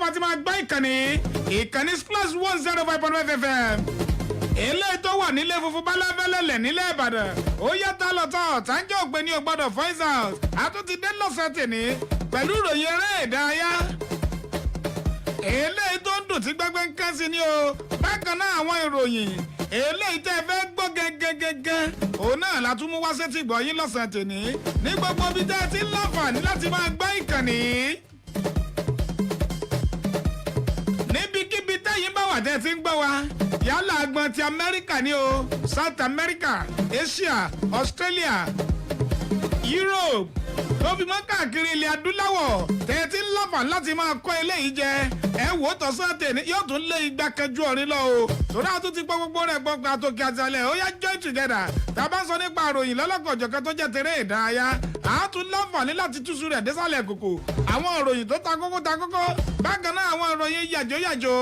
lọ́wọ́ tí máa gbọ́ ìkànnì Splash 105.5 FM eléyìí tó wà nílé funfun bálábẹ́lẹ̀lẹ̀ nílẹ̀ Ìbàdàn ó yàtọ̀ lọ́tọ̀ tàǹjẹ́ ògbé ní ògbọ́dọ̀ voice out àtúntì dé lọ́sẹ̀ tèmi pẹ̀lú ìròyìn eré ìdárayá eléyìí tó ń dùn tí gbẹ́gbẹ́ ń kán sí ni o bákan náà àwọn ìròyìn eléyìí tẹ́ fẹ́ gbọ́ gẹ́gẹ́gẹ́gẹ́ òun náà la tún mú wá sétí gbọ́ yín lọ́sàn tèmi ní gbogbo ibi tẹ́ ti ń láǹfààní láti máa gbọ́ ìkànnì níbikíbi tẹ́yìn bá wà tẹ́ ti ń gbọ́ wa yálà agbọn ti Amẹ́ríkà ni o South America Asia Australia Europe tó fi mọ́ káàkiri ilẹ̀ adúláwọ̀ tẹ́tí ńlọ́fà láti máa kọ́ eléyìí jẹ ẹ wò ó tọ́sán tèmi yóò tún lé igba kẹjú ọ̀rin lọ o torí àwọn tó ti pọ́ gbogbo rẹ̀ gbọ́ pàtó kí àtàlẹ̀ ó yá join together tá a bá ń sọ nípa àròyìn lọ́lọ́kọ̀ọ́jọ̀kan tó jẹ́ tèrè ìdárayá àá tún láǹfààní láti túṣu rẹ̀ désàlẹ̀ kòkò àwọn ìròyìn tó ta kókó bákan náà àwọn ìròyìn yàjóyàjó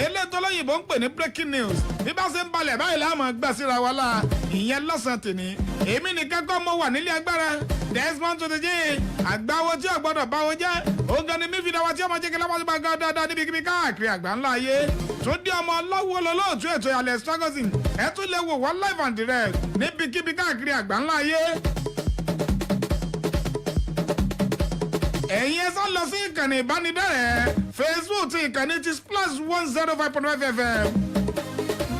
eléyìí lóyìnbó ń pè ní breaking news bí bá ṣe ń balẹ̀ báyìí láàmú gbà síra wa la ìyẹn lọ́sàn tèmi èmi nìkan kọ́ mo wà nílé agbára Desmond tó ti jẹ́ àgbáwo tí ọ̀gbọ́dọ̀ báwo jẹ́ òǹgàn ni mífìdá wa tí ọmọ jẹ́ kí lọ́wọ́ ti bá gan dáadáa níbikíbi káàkiri àgbà ńlá ayé tó dé ọmọ ọlọ́wọ́ lọ́lọ́ọ̀tún ètò Alex Ferguson ẹ tún lè wò wọ́n live and direct níbikíbi káàkiri àgbà ńlá ayé. ẹ̀yin ẹ sá lọ sí ìkànnì ìbánidọ́rẹ̀ẹ́ Facebook ti ìkànnì ti Splash 105.5 FM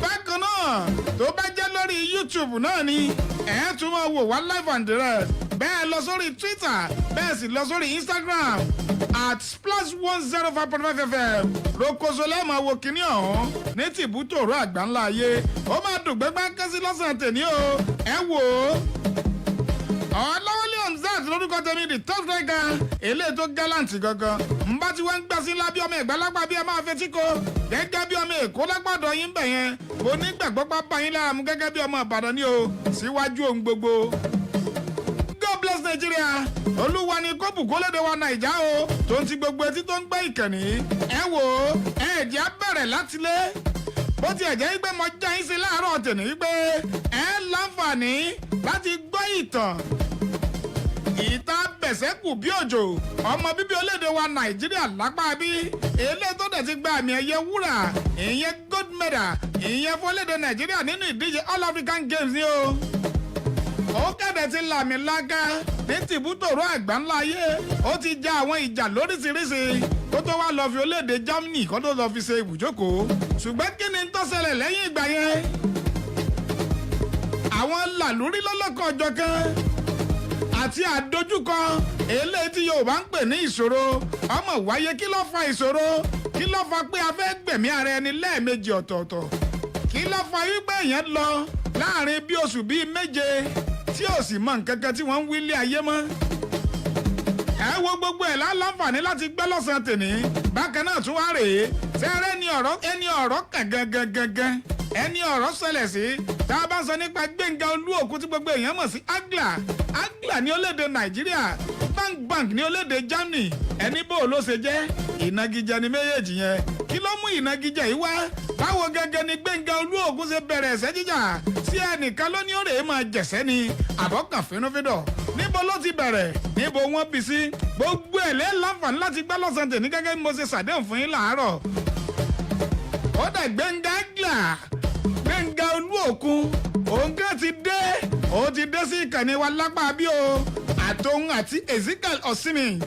bákan náà tó bá jẹ́ lórí YouTube náà ni ẹ̀ tún máa wò wá live and direct bẹ́ẹ̀ lọ sórí Twitter bẹ́ẹ̀ sì lọ sórí Instagram @Splash 105.5 FM rokoṣo lẹ́ẹ̀mọ̀ wo kínní ọ̀hún ní tìbútòrò àgbà ńlá ayé ó máa dùn gbẹ́gbẹ́ kẹ́sí lọ́sàn-án tèmi o ẹ wò ó ọlọ́wọ́lé Hamzat lórúkọ tèmi di top striker eléyìí tó gallant gangan ń bá tí wọ́n ń gbà sí lábí ọmọ ìgbàlagbà bí ẹ máa fetí ko gẹ́gẹ́ bí ọmọ Èkó lágbàdo yín bẹ̀ yẹn mo nígbàgbọ́ pápá yín lára mu gẹ́gẹ́ bí ọmọ Ìbàdàn ni o síwájú ohun gbogbo. God bless Nigeria olúwa ni kó bùkún lédè wa Nàìjà o tó ń ti gbogbo etí tó ń gbé ìkànnì ẹ wò ó ẹ̀ẹ́dì á bẹ̀rẹ̀ láti lé bó tiẹ̀ jẹ́ pé mo já yín sí láàárọ̀ tèmi wípé ẹ láǹfààní láti gbọ́ ìtàn bẹ̀sẹ̀kù bí òjò ọmọ bíbí orílẹ̀-èdè wa Nàìjíríà lápá bí eléyìí tó dẹ̀ ti gba àmì ẹ̀yẹ wúrà ìyẹn gold medal ìyẹn fún orílẹ̀-èdè Nàìjíríà nínú ìdíje All African Games ni o ó kẹ̀dẹ̀ ti làmì lága ní tìbútòrò àgbà ńlá ayé ó ti ja àwọn ìjà lóríṣiríṣi kó tó wá lọ fi orílẹ̀-èdè Germany kó tó lọ fi ṣe ibùjókòó ṣùgbọ́n kí ni tó ṣẹlẹ̀ lẹ́yìn ìgbà yẹn àwọn làlúrí lọ́lọ́kan ọjọ́ kan àti àdójúkọ eléyìí tí Yorùbá ń pè ní ìṣòro ọmọ wáyé kí ló fa ìṣòro kí ló fa pé a fẹ́ gbẹ̀mí ara ẹni lẹ́ẹ̀mejì ọ̀tọ̀ọ̀tọ̀ kí ló fa wípé èèyàn lọ láàrin bí oṣù bíi méje tí ò sì mọ nǹkan kan tí wọ́n ń wí lé ayé mọ́. ẹ wo gbogbo ẹ̀ láǹfààní láti gbẹ́ lọ́sàn-án tèmi bákan náà tún wá rèé sẹ́rẹ́ ẹni ọ̀rọ̀ kàn gangan ẹni ọ̀rọ̀ ṣẹlẹ̀ sí tá a bá ń sọ nípa Gbẹ́ngà Olúòkú tí gbogbo èèyàn mọ̀ sí Agla ní orílẹ̀-èdè Nàìjíríà Bank ní orílẹ̀-èdè Germany ẹni bó ló ṣe jẹ́ ìnagijẹ ni méjèèjì yẹn kí ló mú ìnagijẹ yìí wá báwo gẹ́gẹ́ ni Gbẹ́ngà Olúòkú ṣe bẹ̀rẹ̀ ẹ̀ṣẹ́ jíjà sí ẹnìkan ló ní òrèé máa jẹ̀ṣẹ́ ni àbọ̀kàn fínúfíndọ̀ níbo ló ti bẹ̀rẹ̀ níbo wọ́n bí sí gbogbo ẹ̀ lẹ́ láǹfààní láti gbá lọ́sàn tèmi gẹ́gẹ́ bí mo ṣe ṣàdéhùn fún yín láàárọ̀ ó dẹ̀ Gbẹ́ngà Olúòkú òun kan ti dé ó ti dé sí ìkànnì wa lápá bí o àtòun àti Ezekiel Osimhen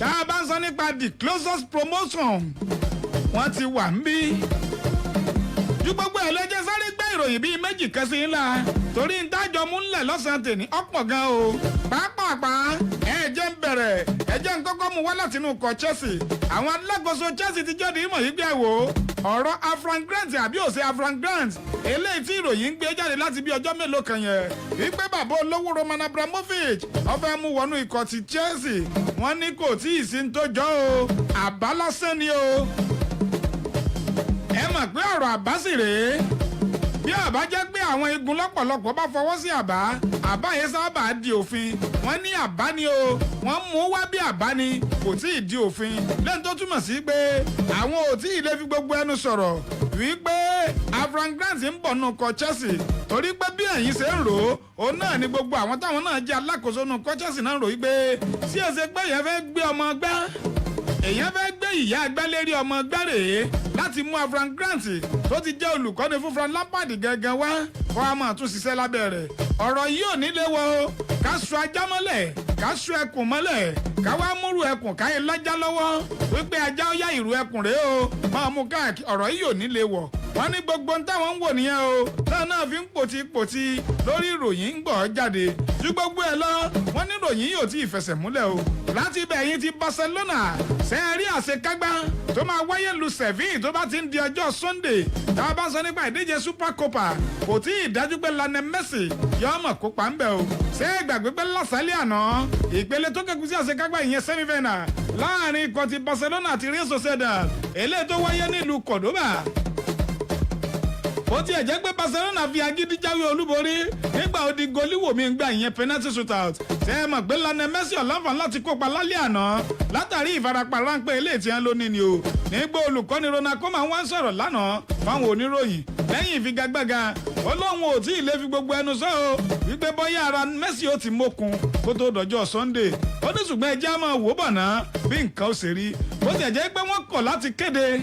tá a bá ń sọ nípa the closest promotion wọ́n ti wà ń bí ju gbogbo ẹ̀ lọ́jọ́ sáré gbé ìròyìn bíi méjì kan sí ńlá torí ń dájọ́ múlẹ̀ lọ́sàn-án tèmi ọ̀pọ̀ gan o pàápàá ẹ jẹ́ ń bẹ̀rẹ̀ ẹ jẹ́ ń kọ́kọ́ mú wá látinú ikọ̀ Chelsea àwọn alákòóso Chelsea ti jáde ìmọ̀ yìí gbé wò ọ̀rọ̀ Afran Grant àbí òsè Afran Grant eléyìí tí ìròyìn ń gbé jáde láti bí ọjọ́ mélòó kan yẹn wípé bàbá olówó Roman Abramovich ó fẹ́ mú wọnú ikọ̀ ti Chelsea wọ́n ní kò tí ì sí ń tó jọ o àbá lásán ni o ẹ mọ̀ pé ọ̀rọ̀ àbá sì rèé bí àbá jẹ́ pé àwọn igun lọ́pọ̀lọpọ̀ bá fọwọ́ sí àbá yẹn sábà di òfin wọ́n ní àbá ni o wọ́n mú wá bí àbá ni kò tí ì di òfin lẹ́yìn tó túmọ̀ sí pé àwọn ò tí ì lè fi gbogbo ẹnu sọ̀rọ̀ wípé Afran Grant ń bọ̀ nù kọ Chelsea torí pé bí ẹ̀yin ṣe ń rò ó òun náà ni gbogbo àwọn táwọn náà jẹ́ alákòóso nù kọ Chelsea náà rò wípé sí ẹsẹ̀ pé èèyàn fẹ́ gbé ọmọ gbá èèyàn fẹ́ gbé wípé ìyá agbálérí ọmọ gbẹ́rẹ̀ láti mú Frank Grant tó ti jẹ́ olùkọ́ni fún Frank Lampard gangan wá kó a máa tún ṣiṣẹ́ lábẹ́ rẹ̀ ọ̀rọ̀ yìí ò ní lè wọ o ká sọ ajá mọ́lẹ̀ ká sọ ẹkùn mọ́lẹ̀ ká wá múrù ẹkùn káyé lájá lọ́wọ́ wípé ajá ó yá ìrù ẹkùn rèé o máa mú káàkiri ọ̀rọ̀ yìí ò ní lè wọ̀ wọ́n ní gbogbo ń táwọn ń wò nìyẹn o táwọn náà fi ń pòtipòti lórí ìròyìn ń gbọ́ jáde ju gbogbo ẹ̀ lọ wọ́n ní ìròyìn yóò tí ì fẹsẹ̀ múlẹ̀ o láti ibẹ̀ yín ti Barcelona sẹ́ẹ̀rí àṣekágbá tó máa wáyé lu Seville tó bá ti ń di ọjọ́ Sunday tá a bá ń sọ nípa ìdíje Super Copa kò tí ì dájú pé Lionel Messi yọ ọmọ kópa ń bẹ̀ o ṣé ìgbàgbé pé lásàálẹ̀ àná ìpele tó kẹ́kù sí àṣekágbá ìyẹn semi-final láàrin ikọ̀ ti Barcelona àti Real Sociedad eléyìí tó wáyé nílùú Cordoba ó tiẹ̀ jẹ́ pé Barcelona fi agídí jáwé olúborí nígbà ó di goliwoo mi ń gbà ìyẹn penalty shootout ṣe é mọ̀ pé Lionel Messi ọ̀lànfà láti kópa lálẹ́ àná látàrí ìfarapa ráńpẹ́ eléyìí tí wọ́n ló ní ni o nígbà olùkọ́ni Ronald Koeman wá ń sọ̀rọ̀ lánàá fáwọn oníròyìn lẹ́yìn ìfigagbága ó lóun ò tí ì lè fi gbogbo ẹnu sọ o wípé bóyá ara Messi ó ti mókun kó tó dọjọ́ Sunday ó ní ṣùgbọ́n ẹjẹ́ á máa wò bọ̀ náà bí nǹkan ó ṣe rí bó tiẹ̀ jẹ́ pé wọ́n kọ̀ láti kéde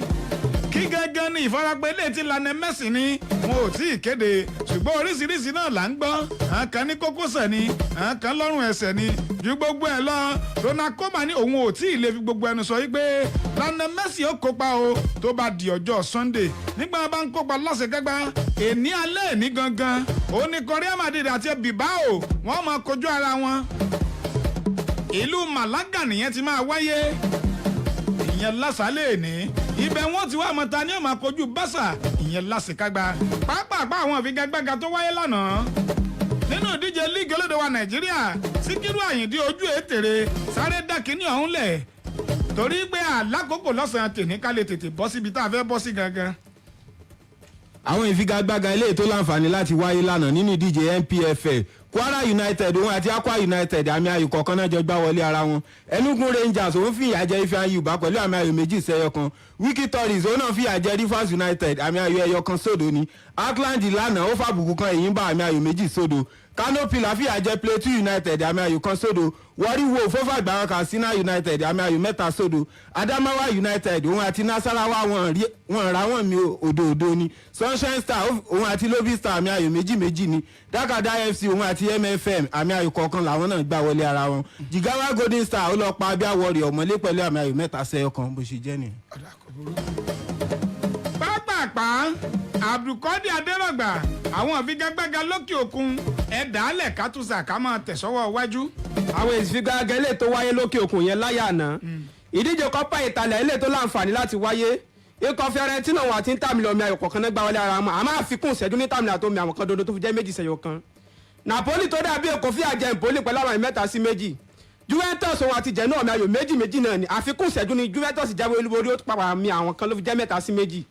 kí gẹ́gẹ́ ní ìfarapa ilé tí Lionel Messi ní wọn ò tí ì kéde ṣùgbọ́n oríṣiríṣi náà là ń gbọ́ àwọn kan ní kókósẹ̀ ni àwọn kan lọ́rùn ẹsẹ̀ ni ju gbogbo ẹ̀ lọ Ronald Koeman ní òun ò tí ì lè fi gbogbo ẹnu sọ wípé Lionel Messi ó kópa o tó bá di ọjọ́ Sunday nígbà bá ń kópa lọ́sẹ̀kẹ́gbá èní alẹ́ èní gangan òun ní Real Madrid àti Bilbao wọ́n máa kojú ara wọn ìlú Malaga nìyẹn ti máa wáyé ìyẹn lásàálẹ̀ èní ibẹ̀ wọ́n ti wá mọ̀ta ní ọmọ àkojú Barca ìyẹn lásìkágbá pápápá àwọn ìfigagbága tó wáyé lánàá nínú ìdíje líìgì olóde wa Nàìjíríà Síkírù Àyìndí ojú ètèrè sáré dákínní ọ̀hún lẹ̀ torí pé àlákòókò lọ́sàn-án tèmi ká lè tètè bọ́ síbi tá a fẹ́ bọ́ sí gangan. àwọn ìfigagbága eléyìí tó láǹfààní láti wáyé lánàá nínú ìdíje NPFL Kwara United òun àti Akwa United àmì ayò kọ̀ọ̀kan náà jọ gbá wọlé ara wọn Enugu Rangers òun fìyà jẹ Ifeanyi Ubah pẹ̀lú àmì ayò méjì sẹ́yọ kan Wiki Tories òun náà fìyà jẹ Rivers United àmì ayò ẹyọ kan sódò ni Auckland lánàá ó fàbùkù kan èyí ń bá àmì ayò méjì sódò Kano Pillar fìyà jẹ Plateau United àmì ayò kan sódò Warri Wolf fọ́fà gbàrán Katsina United àmì ayò mẹ́ta sódò Adamawa United òun àti Nasarawa wọn ra wọn mi òdòdó ni Sunshine Star òun àti Lobi Star àmì ayò méjì ni Dakada FC òun àti MFM àmì ayò kọ̀ọ̀kan làwọn náà gbà wọlé ara wọn Jigawa Golden Star ó lọ pa Abia Warrior ọmọlé pẹ̀lú àmì ayò mẹ́ta sẹ́yọ kan bó ṣe jẹ́ nìyẹn. pápápá Abdulkadir Adérọ̀gbà àwọn ìfigagbága lókè òkun ẹ̀dálẹ̀ kátúnṣà ká máa tẹ̀sọ́wọ́ wájú. àwọn ìfigagbága ilé tó wáyé lókè òkun yẹn láyà àná ìdíje Copa Italia ilé tó láǹfààní láti wáyé ikọ̀ Fiorentina wọn àti Inter Milan omi ayò kọ̀ọ̀kan náà gbá wọlé ara wọn àmọ́ àfikún ìṣẹ́jú ní Inter Milan tó mi àwọn kan dodo tó fi jẹ́ méjì sẹ́yọ kan Napoli tó dàbí èkó fìyà jẹ Empoli pẹ̀lú àwọn 3-2 Juventus òun àti Genoa omi ayò méjì náà ni àfikún ìṣẹ́jú ní Juventus jáwé olúborí ó pàpà mi àwọn kan ló fi jẹ́ 3-2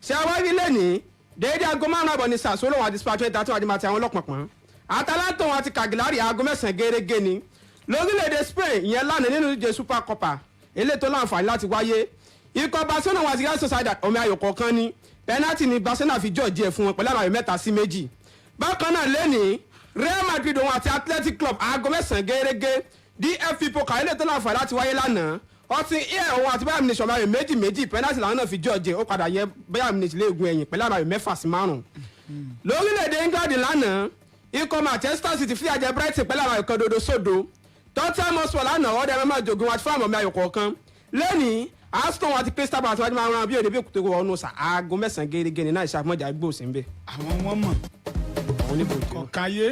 ṣé wọ́n rí lẹ́nìí déédéé aago 5 ní Sassuolo wọn àti Spezia tí wọ́n ti máa ti àwọn ọlọ́pọ̀pọ̀n Atalanta wọn àti Cagliari aago 9 gẹ́gẹ́ ni lórílẹ̀‐èdè Spain ìyẹn lánàá nínú ìdíje Super Copa eléyìí tó láǹfààní láti wáyé ikọ̀ Barcelona wọn àti Real Sociedad omi ayò kọ̀ọ̀kan ni penalty ni Barcelona fi jọ̀ọ́jì ẹ̀ fún wọn pẹ̀lú àwọn ayò 3-2 bákan náà lẹ́nìí Real Madrid wọn àti Athletic Club aago 9 gẹ́gẹ́ DFB Pokal eléyìí tó láǹfààní láti wáyé lánàá ọtí ẹ̀ òun àti Bayern Munich ọmọ ayò méjì penalty làwọn náà fi jọ̀ọ́jì ó padà yẹ Bayern Munich léegun ẹ̀yìn pẹ̀lú àwọn ayò 6-5 lórílẹ̀‐èdè England lánàá ikọ̀ Manchester City fìyà jẹ Brighton pẹ̀lú àwọn ayò kan dodo sódò Tottenham Hotspur lánàá ọ̀dẹ̀ ẹ̀rọ máa jogun àti fáwọn ọmọ ayò kọ̀ọ̀kan lẹ́nìí Aston àti Crystal Palace wájú máa ń ran bí òde bí òkúté wọnú sa aago 9 gẹ́gẹ́ ní náà ìṣàmọ́jà gbòòsì ń bẹ̀. àwọn wọn mọ̀ àwọn oníbòjì ọ̀káyé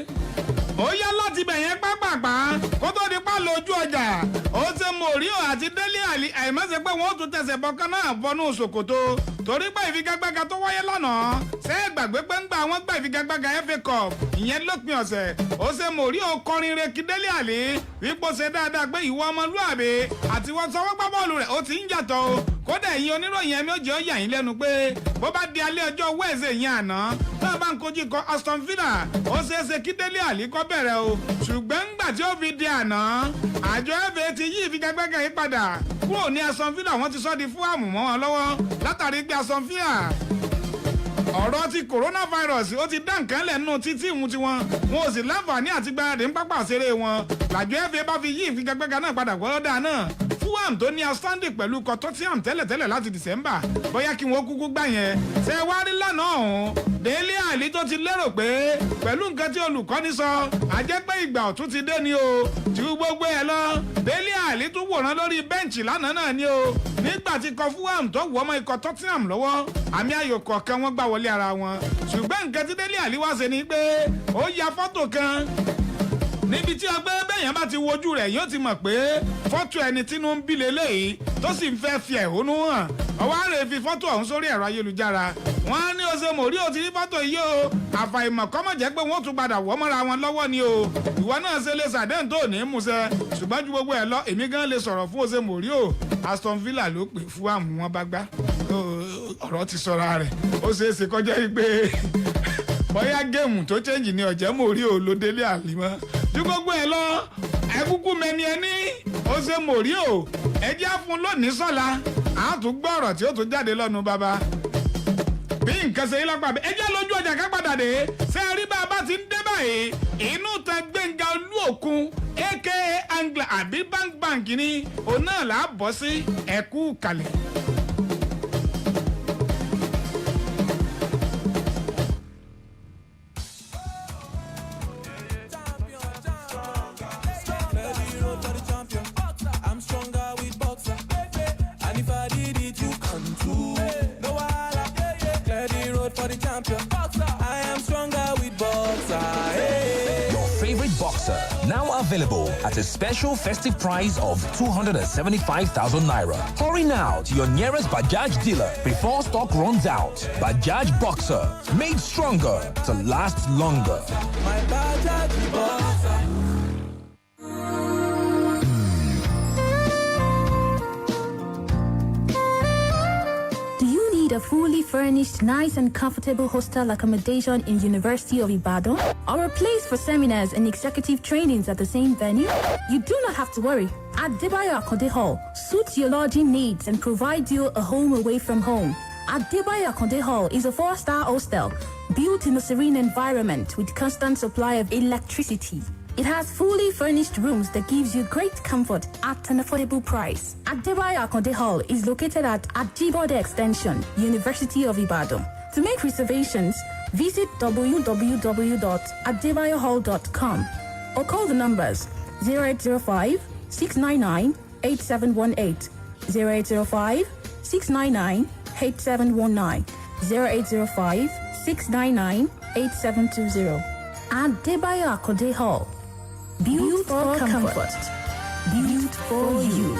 ó yá láti bẹ̀ yẹn pápápá kó tó di pa lójú ọjà ó ṣe Mourinho àti Dele Alli àìmọ́sẹ̀ pé wọ́n tún tẹ̀sẹ̀ bọ́ kan náà bọ́nú ṣòkòtò torí pé ìfigagbága tó wáyé lánàá ṣé é gbàgbé pé ń gba àwọn gba ìfigagbága FA Cup ìyẹn lópin ọ̀sẹ̀ ó ṣe Mourinho kọrin re kí Dele Alli wípé ó ṣe dáadáa pé ìwọ ọmọlúàbí àti wọn sọwọ́ gbá bọ́ọ̀lù rẹ̀ ó ti ń yàtọ̀ o kódà ẹ̀yin oníròyìn ẹ̀mí ó jẹ́ ó yà yín lẹ́nu pé bó bá di alẹ́ ọjọ́ Wednesday yẹn àná náà bá ń kojú ikọ̀ Aston Villa ó ṣeé ṣe kí Dele Alli kó bẹ̀rẹ̀ o ṣùgbọ́n ńgbà tí ó fi di àná àjọ FA ti yí ìfigagbága yìí padà kúrò ní Aston Villa wọ́n ti sọ di Fulham mọ́ wọn lọ́wọ́ látàrí pé Aston Villa ọ̀rọ̀ ti coronavirus ó ti dá nǹkan lẹ̀ nínú títí ìmú tiwọn wọn ò sì láǹfààní àti gbáradì ń pápá àṣeré wọn làjọ FA bá fi yí ìfigagbága náà padà gbọ́dọ̀ náà Fulham tó ní outstanding pẹ̀lú Tottenham tẹ́lẹ̀tẹ́lẹ̀ láti December bóyá kí wọ́n kúkú gbà yẹn ṣe wá rí lánàá ọ̀hún Dele Alli tó ti lérò pé pẹ̀lú nǹkan tí olùkọ́ni sọ àjẹ́ pé ìgbà ọ̀tún ti dé ni o tí gbogbo ẹ̀ lọ Dele Alli tún wòran lórí bẹ́ǹchì lánàá náà ni o nígbà tí ikọ̀ Fulham tó wọ́ ọmọ ikọ̀ Tottenham lọ́wọ́ àmì ayò kọ̀ọ̀kan wọ́n gbà wọlé ara wọn ṣùgbọ́n nǹkan tí Dele Alli wá ṣe ni pé ó ya fọ́tò kan níbi tí ọgbẹ́ bẹ́yàn bá ti wojú rẹ̀ yóò ti mọ̀ pé fọ́tò ẹni tínú ń bí leléyìí tó sì ń fẹ́ fi ẹ̀hónú hàn ọwọ́ àrè fi fọ́tò ọ̀hún sórí ẹ̀rọ ayélujára wọ́n á ní Jose Mourinho ti rí fọ́tò yìí o àfàìmọ̀ kọ́mọ̀ jẹ́ pé wọ́n tún padà wọ́ mọ́ra wọn lọ́wọ́ ni o ìwọ náà ṣe lè ṣàdéhùn tó ní í musẹ́ ṣùgbọ́n ju gbogbo ẹ̀ lọ èmi gan lè sọ̀rọ̀ fún Jose Mourinho Aston Villa ló pè fún àmú wọn bá gbá ọ̀rọ̀ ti sọra rẹ̀ ó ṣeé ṣe kọjá yìí pé bóyá géèmù tó chẹ́ǹjì ni ọ̀jẹ̀ Mourinho ló Dele Alli mọ́ ju gbogbo ẹ̀ lọ ẹkúkú mẹni ẹni Jose Mourinho ẹjẹ́ á fún lónìí sọ́la á tún gbọ́ ọ̀rọ̀ tí ó tún jáde lọ́nu bàbá bí nǹkan ṣe yí lápá bẹ́ẹ̀ ẹjẹ́ lójú ọjà ká padà dé ṣé rí bá a bá ti ń dé báyìí inú ta Gbẹ́ngà Olúòkun aka Angler àbí bank ni òun náà là á bọ́ sí ẹ̀kú kalẹ̀. Now available at a special festive price of 275,000 naira. Hurry now to your nearest Bajaj dealer before stock runs out. Bajaj Boxer, made stronger to last longer. My Bajaj Boxer. A fully furnished, nice and comfortable hostel accommodation in University of Ibadan, or a place for seminars and executive trainings at the same venue? You do not have to worry. Adebayo Akonde Hall suits your lodging needs and provides you a home away from home. Adebayo Akonde Hall is a 4-star hostel built in a serene environment with constant supply of electricity. It has fully furnished rooms that gives you great comfort at an affordable price. Adebayo Akonde Hall is located at Ajibode Extension, University of Ibadan. To make reservations, visit www.adebayohall.com or call the numbers 0805-699-8718, 0805-699-8719, 0805-699-8720. Adebayo Akonde Hall. Built for comfort. Built for you.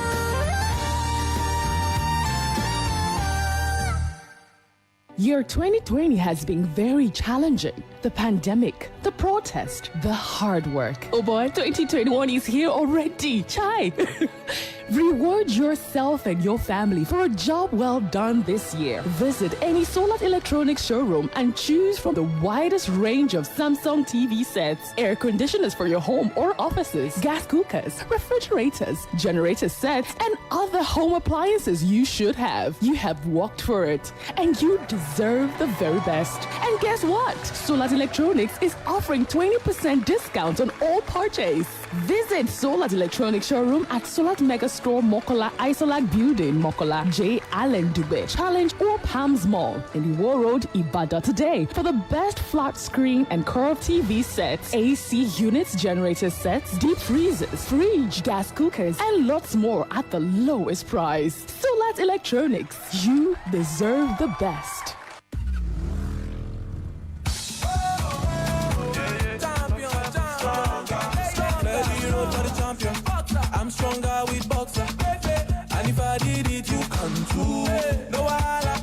Year 2020 has been very challenging. The pandemic, the protest, the hard work. Oh boy, 2021 is here already. Chai! Reward yourself and your family for a job well done this year. Visit any Solar Electronics showroom and choose from the widest range of Samsung TV sets, air conditioners for your home or offices, gas cookers, refrigerators, generator sets, and other home appliances you should have. You have worked for it, and you deserve the very best. And guess what? Solar Electronics is offering 20% discount on all purchase. Visit Solar Electronics showroom at Solar Mega Store Mokola Isolat Building, Mokola, J. Allen Dube, Challenge or Palms Mall in Iwo Road, Ibadan today for the best flat screen and curved TV sets, AC units, generator sets, deep freezers, fridge, gas cookers, and lots more at the lowest price. Solar Electronics, you deserve the best. I'm stronger with Boxer. And if I did it, you can too. No wahala.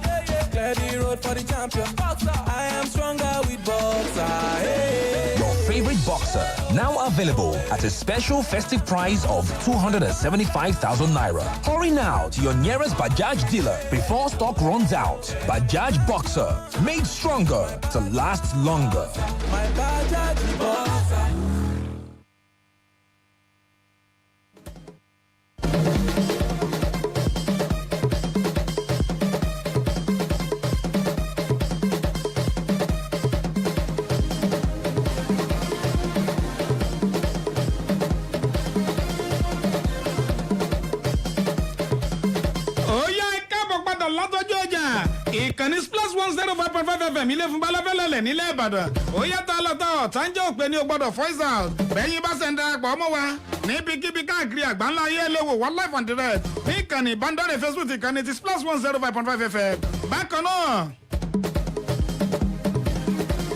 Clear the road for the champion. I am stronger with Boxer. Your favorite boxer, now available at a special festive price of 275,000 naira. Hurry now to your nearest Bajaj dealer before stock runs out. Bajaj Boxer, made stronger to last longer. My Bajaj Boxer. FM ilé fún balafẹ́lẹ́lẹ̀ nílẹ̀ Ìbàdàn ó yàtọ̀ lọ́tọ̀ tánjẹ́ òpè ní o gbọ́dọ̀ voice out bẹ́yìn bá ṣe ń darapọ̀ ọmọ wa níbikíbi káàkiri àgbáńlá ayé léwo wọ́n live and direct ní ìkànnì ìbánidọ́rẹ̀ Facebook ìkànnì ti Splash 105.5 FM bákan náà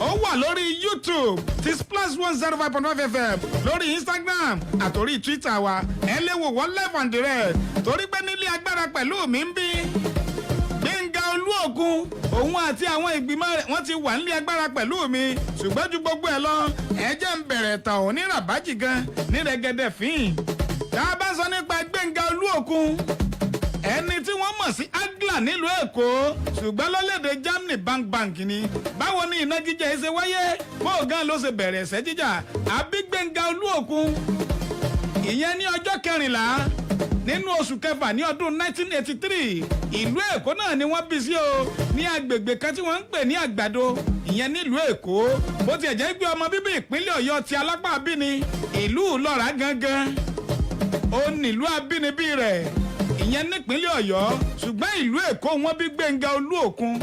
ó wà lórí YouTube ti Splash 105.5 FM lórí Instagram àtòrí Twitter wa ẹ lè wò wọ́n live and direct torí pé nílé agbára pẹ̀lú mi ń bí Gbénga Olúògùn òun àti àwọn ìgbìmọ̀ rẹ̀ wọ́n ti wà nílé agbára pẹ̀lú mi ṣùgbọ́n ju gbogbo ẹ̀ lọ ẹ jẹ́ ń bẹ̀rẹ̀ tàn ò ní ràbájì gan ní rẹ̀gẹ̀dẹ̀ fín tá a bá sọ nípa Gbénga Olúògùn ẹni tí wọ́n mọ̀ sí Agla nílùú Èkó ṣùgbọ́n lọ́lẹ́dẹ̀ Germany bank ni báwo ni ìnagijẹ ṣe wáyé bó gan ló ṣe bẹ̀rẹ̀ ẹ̀sẹ̀ jíjà àbí Gbénga Olúògùn ìyẹn ní ọjọ́ 14 nínú oṣù kẹfà ní ọdún 1983 ìlú Èkó náà ni wọ́n bí sí o ní agbègbè kan tí wọ́n ń pè ní Àgbàdo ìyẹn nílùú Èkó bó tiẹ̀ jẹ́ pé ọmọ bíbí ìpínlẹ̀ Ọ̀yọ́ ti alápá abíni ìlú Ìlọ́ra gangan ó nílùú abínibí rẹ̀ ìyẹn nípínlẹ̀ Ọ̀yọ́ ṣùgbọ́n ìlú Èkó wọ́n bí Gbénga Olúògùn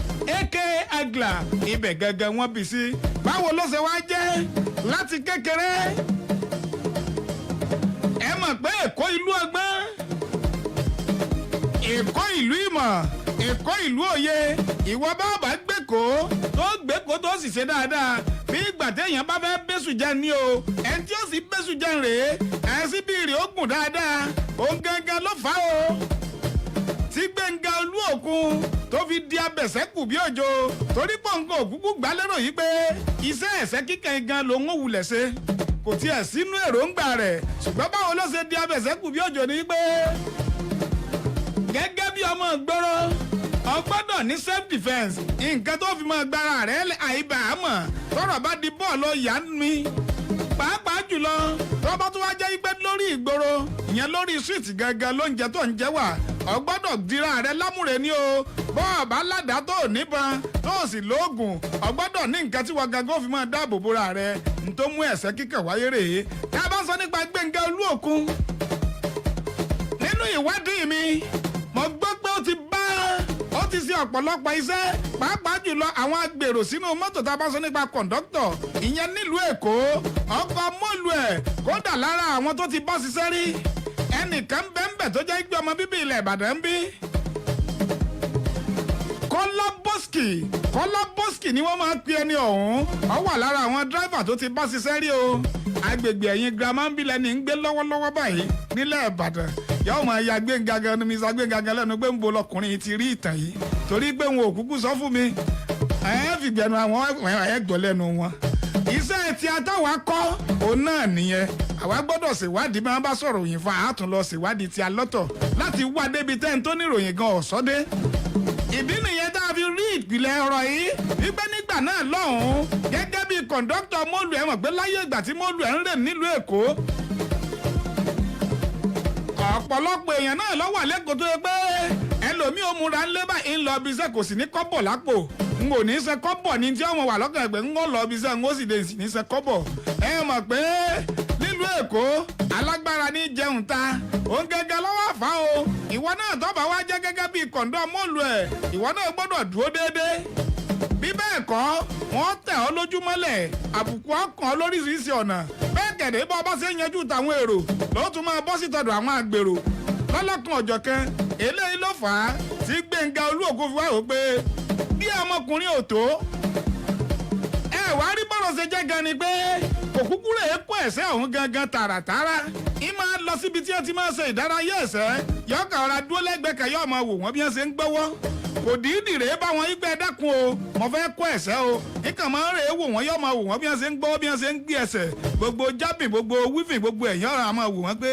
aka Agla ibẹ̀ gangan wọ́n bí sí báwo ló ṣe wá jẹ́ láti kékeré ẹ mọ̀ pé Èkó ìlú ọgbọ́n Èkó ìlú ìmọ̀ Èkó ìlú òye ìwọ bá gbẹ́kó tó sì ṣe dáadáa bí ìgbà téèyàn bá fẹ́ bẹ́sù jẹ́ ní o ẹni tí ó sì bẹ́sù jẹ́ rèé ẹ̀sìn bí rèé ó gùn dáadáa òun gangan ló fà á o tí Gbénga Olúògùn tó fi di abẹ̀sẹ́kù bí òjò torí pọ̀ǹkà òkúkú gbá lérò yìí pé iṣẹ́ ẹ̀sẹ́ kíkẹ́ gan lòun ò wulẹ̀ ṣe kò tiẹ̀ sínú èròǹgbà rẹ̀ ṣùgbọ́n báwo ló ṣe di abẹ̀sẹ́kù bí òjò ni pé gẹ́gẹ́ bí ọmọ ìgboro ọgbọ́dọ̀ ní self defence nǹkan tó fi máa gbára rẹ̀ àìbá àmọ́ tọ́rọ̀ bá di bọ́ọ̀lù ìyá mi pàápàá jùlọ tó bá tún wá jẹ́ pé lórí ìgboro ìyẹn lórí street gangan lóúnjẹ tó ń jẹ́ wà ọgbọ́dọ̀ dira rẹ̀ lámúre ní o bọ́ọ̀bá ládàá tó níbọn tó sì lóògùn ọgbọ́dọ̀ ní nǹkan tí wọ́n gangan fi máa dáàbò bóra rẹ̀ n tó mú ẹ̀sẹ̀ kíkàn wáyé rèé ká bá sọ nípa Gbénga Olúògùn nínú ìwádìí mi mo gbọ́ pé ó ti ṣe ọ̀pọ̀lọpọ̀ iṣẹ́ pàápàá jùlọ àwọn agbèrò sínú mọ́tò tá a bá sọ nípa kọ̀ǹdọ́tọ̀ ìyẹn nílùú Èkó ọkọ̀ mọ́lù ẹ̀ kódà lára àwọn tó ti bọ́ ṣiṣẹ́ rí ẹnìkan bẹ́ẹ̀ tó jẹ́ gbé ọmọ bíbí ilẹ̀ Ìbàdàn ń bí Kọ́lá Bọ́sìkì ni wọ́n máa ń pe ẹni ọ̀hún ó wà lára àwọn dírẹ́fà tó ti bọ́ ṣiṣẹ́ rí o agbègbè ẹ̀yìn girama ń bí lẹ́ni ń gbé lọ́wọ́lọ́wọ́ báyìí nílẹ̀ Ìbàdàn yàwó máa ya Gbénga gan ni Mr. Gbénga gan lẹ́nu pé ń bo lọkùnrin ti rí ìtàn yìí torí pé wọn ò kúkú sọ fún mi fìgbẹ́nu àwọn ẹ̀gbọ́ lẹ́nu wọn. iṣẹ́ tí a táwa kọ́ òun náà nìyẹn àwa gbọ́dọ̀ ṣèwádìí bí wọ́n bá sọ̀rọ̀ òyìn fún àátún lọ ṣèwádìí tí a lọ́tọ̀ láti wá débi tẹ́ni tó níròyìn gan ọ̀sọ́dé. ìdí nìyẹn tá a fi rí ìpìlẹ̀ ọ̀rọ̀ yìí wípé nígbà náà lọ́hùn-ún gẹ́gẹ́ bí kọ̀ǹdọ́tọ̀ mọ́lù ẹ̀ mọ̀ pé láyé ìgbà tí mọ́lù ẹ̀ ń rè nílùú Èkó ọ̀pọ̀lọpọ̀ èèyàn náà ló wà lẹ́kọ̀ọ́ tó yẹ pé ẹlòmíì ó múra ńlẹ́ báyìí ń lọ ibi iṣẹ́ kò sì ní kọ́bọ̀ lápò n ò ní ṣe kọ́bọ̀ ní tí ọmọ wà lọ́kàn ẹgbẹ́ ń lọ ibi iṣẹ́ n ó sì lè sì ní ṣe kọ́bọ̀ ẹ mọ̀ pé nílùú Èkó alágbára ní jẹun ta òun gẹ́gẹ́ lọ́wọ́ àfá o ìwọ náà tó bá wá jẹ́ gẹ́gẹ́ bíi kọ̀ǹdọ́ mọ́ọ̀lù ẹ̀ ìwọ náà gbọ́dọ̀ dúró déédéé bí bẹ́ẹ̀ kọ́ wọ́n tẹ̀ ọ́ lójúmọ́lẹ̀ àbùkù ọkàn lóríṣiríṣi ọ̀nà bẹ́ẹ̀ kẹ̀dé bọ́ bá ṣe ń yanjú tàwọn èrò ló tún máa bọ́ sí tọ̀dọ̀ àwọn àgbèrò lọ́lọ́kan ọ̀jọ̀ kan eléyìí ló fà á tí Gbénga Olúògùn fi wá wò pé bí ọmọkùnrin ò tó ẹ wá rí bọ́rọ̀ ṣe jẹ́ gan ni pé kò kúkú rẹ̀ kó ẹ̀sẹ̀ ọ̀hún gangan tààràtààrà ì máa lọ síbi tí ẹ ti máa ṣe ìdárayá ẹ̀sẹ̀ yọ̀ọ̀kà ọ̀rá dúró lẹ́gbẹ̀ẹ́ kan yóò máa wò wọ́n bí wọ́n ṣe ń gbọ́wọ́ kò dídì rèé bá wọn igbe dákun o mo fẹ́ kó ẹ̀sẹ̀ o nǹkan máa ń rèé wò wọ́n yóò máa wò wọ́n bí wọ́n ṣe ń gbọ́wọ́ bí wọ́n ṣe ń gbé ẹsẹ̀ gbogbo jábìn gbogbo wífìn gbogbo ẹ̀yàn ọ̀rọ̀ àmọ́ wò wọ́n pé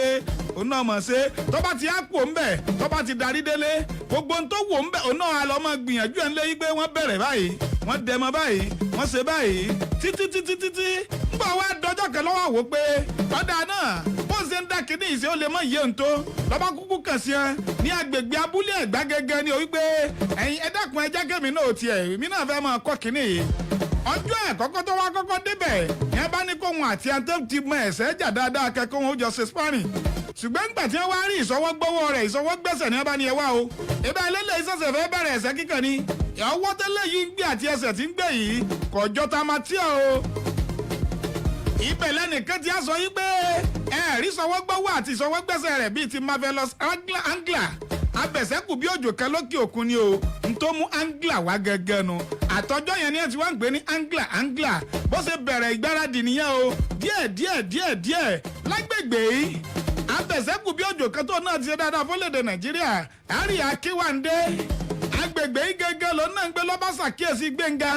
òun náà mọ̀ ṣe tó bá ti á kú òun bẹ̀ tó bá ti darí délé gbogbo ohun tó wò ń bẹ̀ òun náà lọ́ máa gbìyànjú ẹ̀ ń lé yí pé wọ́n bẹ̀rẹ̀ báyìí wọ́n dẹmọ báyìí wọ́n ṣe báyìí títí ń bọ̀ wá dọjọ́ kan lọ́wọ́ wò pé ọ̀dà náà bó ṣe ń dá kinní ìṣe ó lè mọ iye ǹtó lọ́ba kúkú kàn sí ẹ ní agbègbè abúlé Ẹ̀gbá gẹ́gẹ́ ni o wípé ẹ̀yin ẹ dákun ẹ jẹ́ kémi náà tiẹ̀ èmi náà fẹ́ máa kọ́ kinní yìí ọjọ́ ẹ̀ kọ́kọ́ tó wá kọ́kọ́ débẹ̀ yẹn bá ní kóhun àti àtẹ́ ti mọ ẹ̀sẹ̀ jà dáadáa kẹ́kọ́ wọn ó jọ ṣe sparring ṣùgbọ́n nígbà tí wọ́n wá rí ìṣọwọ́ gbọ́wọ́ rẹ̀ ìṣọwọ́ gbẹ́sẹ̀ ní wọ́n bá ní ẹ wá o ìbá ẹlẹ́lẹ̀ ìṣẹ̀ṣẹ̀ fẹ́ bẹ̀rẹ̀ ẹ̀sẹ̀ kíkàn ni ọwọ́ tẹ́lẹ̀ yìí ń gbé àti ẹsẹ̀ tí ń gbé yìí kọjọ́ tá a máa tí o. ibẹ̀ lẹ́nìkan tí a sọ yí pé ẹ̀rí sọwọ́gbọ́wọ́ àti sọwọ́gbẹ́sẹ̀ rẹ̀ bíi ti Marvelous Angler abẹ̀sẹ̀kù bí òjò kan lókè òkun ni o n tó mú Angler wá gẹ́gẹ́ nu àtọ́jọ́ yẹn ni ẹ ti wá ń gbé ní Angler bó ṣe bẹ̀rẹ̀ ìgbáradì nìyẹn o díẹ̀ lágbègbè yìí abẹ̀sẹ̀kù bí òjò kan tó náà ti ṣe dáadáa fọ́lẹ̀dẹ̀ Nàìjíríà Harry Akínwándé agbègbè yìí gẹ́gẹ́ ló náà ń gbé lọ́ba ṣàkíyèsí Gbẹ́ngà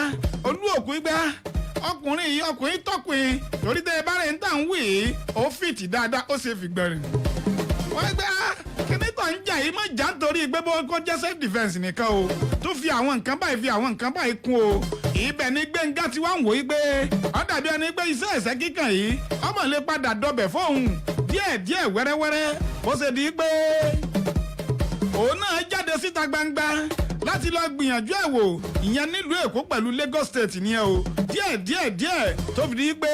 Olúòkú Ìgbà ọkùnrin tọkùnrin torí tẹ bá rẹ̀ ń tà ń wì í ó fìtì dáadáa ó ṣe fìgbẹ̀rìn. wọ́n gbé kíní tó ń jà yìí má jà nítorí pé bó kó jẹ́ self defence nìkan o tó fi àwọn nǹkan báyìí kún o. ibẹ̀ ni Gbẹ́ngà ti wá ń wò yí pé ó dàbí ẹni pé iṣẹ́ ẹ̀sẹ̀ kíkàn yìí ọmọ lè padà dọbẹ̀ fóun díẹ̀ wẹ́rẹ́wẹ́rẹ́ bó ṣe di pé òun náà jáde síta gbangba láti lọ gbìyànjú ẹ̀ wò ìyẹn nílùú Èkó pẹ̀lú Lagos State nìyẹn o díẹ̀ tó fi di pé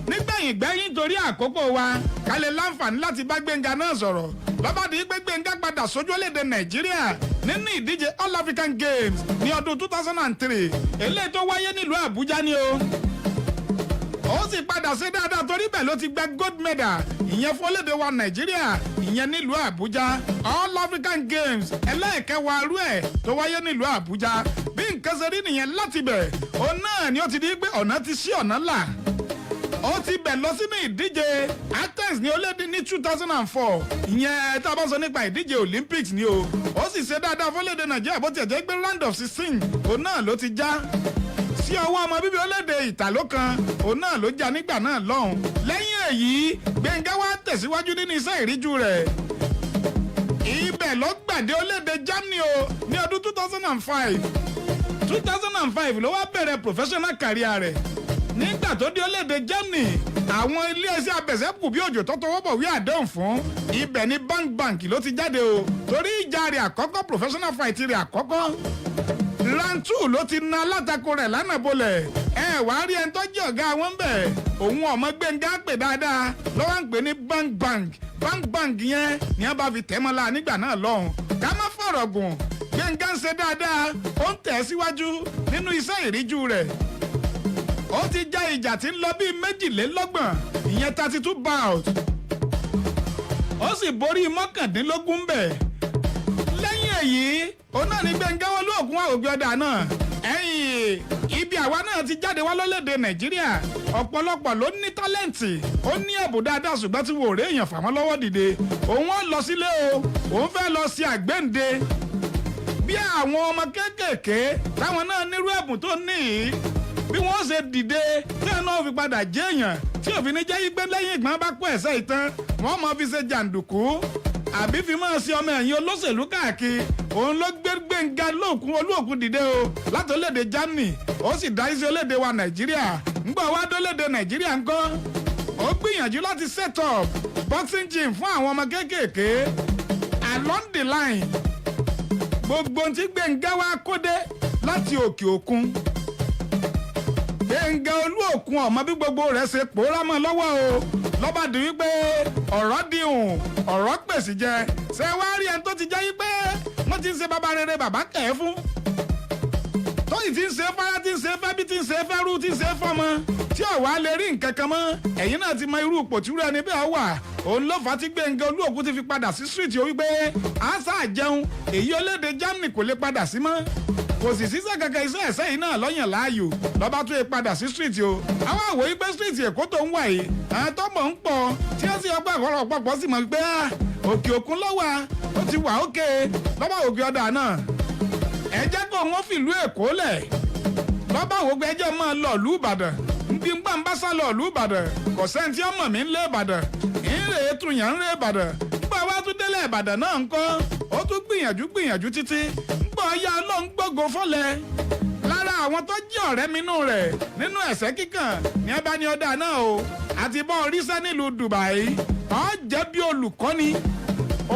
nígbẹ̀yìn torí àkókò wa ká lè láǹfààní láti bá Gbẹ́ngà náà sọ̀rọ̀ lọ́ba di pé Gbẹ́ngà padà sójú orílẹ̀-èdè Nàìjíríà nínú ìdíje All African Games ní ọdún 2003 eléyìí tó wáyé nílùú Àbújá ni o. ó sì padà ṣe dáadáa torí bẹ́ẹ̀ ló ti gba gold medal ìyẹn fún orílẹ̀-èdè wa Nàìjíríà ìyẹn nílùú Àbújá All African Games ẹlẹ́ẹ̀kẹwàá rú ẹ̀ tó wáyé nílùú Àbújá bí nǹkan ṣe rí nìyẹn láti bẹ̀ òun náà ni ó ti di pé ọ̀nà ti ṣí ọ̀nà là ó ti bẹ̀ lọ sínú ìdíje Athens ní orílẹ̀-èdè ní 2004 ìyẹn tá a bá sọ nípa ìdíje Olympics ni o ó sì ṣe dáadáa fún orílẹ̀-èdè Nàìjíríà bó tiẹ̀ jẹ́ pé round of 16 òun náà ló ti já sí ọwọ́ ọmọ bíbí orílẹ̀-èdè Ìtàló kan òun náà ló já nígbà náà lọ́hùn lẹ́yìn èyí Gbẹ́ngà wá tẹ̀síwájú nínú iṣẹ́ ìríjú rẹ̀ ibẹ̀ ló gbàdé orílẹ̀-èdè Germany o ní ọdún 2005 ló wá bẹ̀rẹ̀ professional career rẹ̀ nígbà tó dé orílẹ̀-èdè Germany àwọn iléeṣẹ́ abẹ̀sẹ̀kù bí òjò tó tọwọ́ bọ̀ wí àdéhùn fún ibẹ̀ ní bank ló ti jáde o torí ìjà rẹ̀ àkọ́kọ́ professional fight rẹ̀ àkọ́kọ́ round 2 ló ti na alátakò rẹ̀ lánàá bolẹ̀ wá rí ẹni tó jẹ́ ọ̀gá wọn bẹ̀ òun ọmọ Gbẹ́ngà pè dáadáa lọ́wọ́ ń pè ní bank yẹn ni wọ́n bá fi tẹ́ mọ́lá nígbà náà lọ́hùn ká má fọ̀rọ̀ gùn Gbẹ́ngà ń ṣe dáadáa ó ń tẹ̀ síwájú nínú iṣẹ́ ìríjú rẹ̀ ó ti já ìjà tí ń lọ bíi 22 ìyẹn 32 bout ó sì borí 19 bẹ̀ lẹ́yìn èyí òun náà ní Gbẹ́ngà Olúòkú Àwògbé ọ̀dà náà ibi àwa náà ti jáde wá lórílẹ̀‐èdè Nàìjíríà ọ̀pọ̀lọpọ̀ ló ní tálẹ́ǹtì ó ní ẹ̀bùn dáadáa ṣùgbọ́n tí wò rè èèyàn fà wọ́n lọ́wọ́ dìde òun ó lọ sílé o òun fẹ́ lọ sí àgbéǹde bí àwọn ọmọ kéékèèké táwọn náà nírú ẹ̀bùn tó ní yìí bí wọ́n ṣe dìde tí ẹ̀ náà fi padà jẹ́ èèyàn tí òfin ní jẹ́ yígbé lẹ́yìn ìgbọ́n bá kó ẹ̀sẹ̀ ìtàn wọ́n mọ̀ fi ṣe jàǹdùkú àbí fi máa ṣe ọmọ ẹ̀yìn olóṣèlú káàkiri òun ló gbé Gbẹ́ngà Olúòkú dìde o láti orílẹ̀-èdè Germany ó sì dá iṣẹ́ orílẹ̀-èdè wa Nàìjíríà ńgbà wá dórílẹ̀-èdè Nàìjíríà ńkọ́ ó gbìyànjú láti set up boxing gym fún àwọn ọmọ kéékèèké along the line gbogbo tí Gbẹ́ngà wá kó dé láti òkè òkun Gbẹ́ngà Olúòkú ọmọ bí gbogbo rẹ̀ ṣe pòórá mọ́ lọ́wọ́ o lọ́ba di wípé ọ̀rọ̀ dihùn ọ̀rọ̀ pèsè jẹ ṣé wàá rí ẹni tó ti jẹ́ wípé wọ́n ti ń ṣe bàbá rere bàbá kẹ̀ ẹ́ fún tóyì tí ń ṣe fáyà tí ń ṣe fẹ́bí tí ń ṣe fẹ́rú tí ń ṣe fọ́mọ tí ò wá lè rí nǹkan kan mọ́ ẹ̀yin náà ti mọ irú ipò tí rẹ̀ ni bẹ́ẹ̀ wà òun ló fà á tí Gbẹ́ngà Olúòkú ti fi padà sí street o wípé àṣà àjẹun èyí olédè Germany kò lè padà sí mọ́ kò sì síṣẹ́ kankan iṣẹ́ ẹ̀sẹ̀ yìí náà lọ́yàn láàyò lọ́ba tó yẹ padà sí street o àwọn àwòyí pé street Èkó tó ń wà yìí àwọn tó mọ̀ ń pọ̀ tí ó sì ọgbà ọ̀rọ̀ pọ̀pọ̀ sì mọ̀ pé òkè òkun lọ́wọ́ ó ti wà ókè lọ́ba òkè ọ̀dà náà ẹ jẹ́ kó wọ́n fìlú Èkó lẹ̀ lọ́ba òkè ẹjẹ́ máa lọ ìlú Ìbàdàn nbí ngbà ń bá sá lọ ìlú Ìbàdàn kò sẹ́ńtì ọmọ mi ń lé Ìbàdàn ìrè tuyàn ń ré Ìbàdàn ngbà wá tún délé Ìbàdàn náà ńkọ́ ó tún gbìyànjú títí ngbà ọ̀ya Ọlọ́run gbógo fọ́lẹ̀ lára àwọn tó jẹ́ ọ̀rẹ́ minú rẹ̀ nínú ẹ̀sẹ̀ kíkàn ní ẹbá ní ọ̀dà náà o àti bọ́ oríṣẹ́ nílùú Dubai ó jẹ́ bí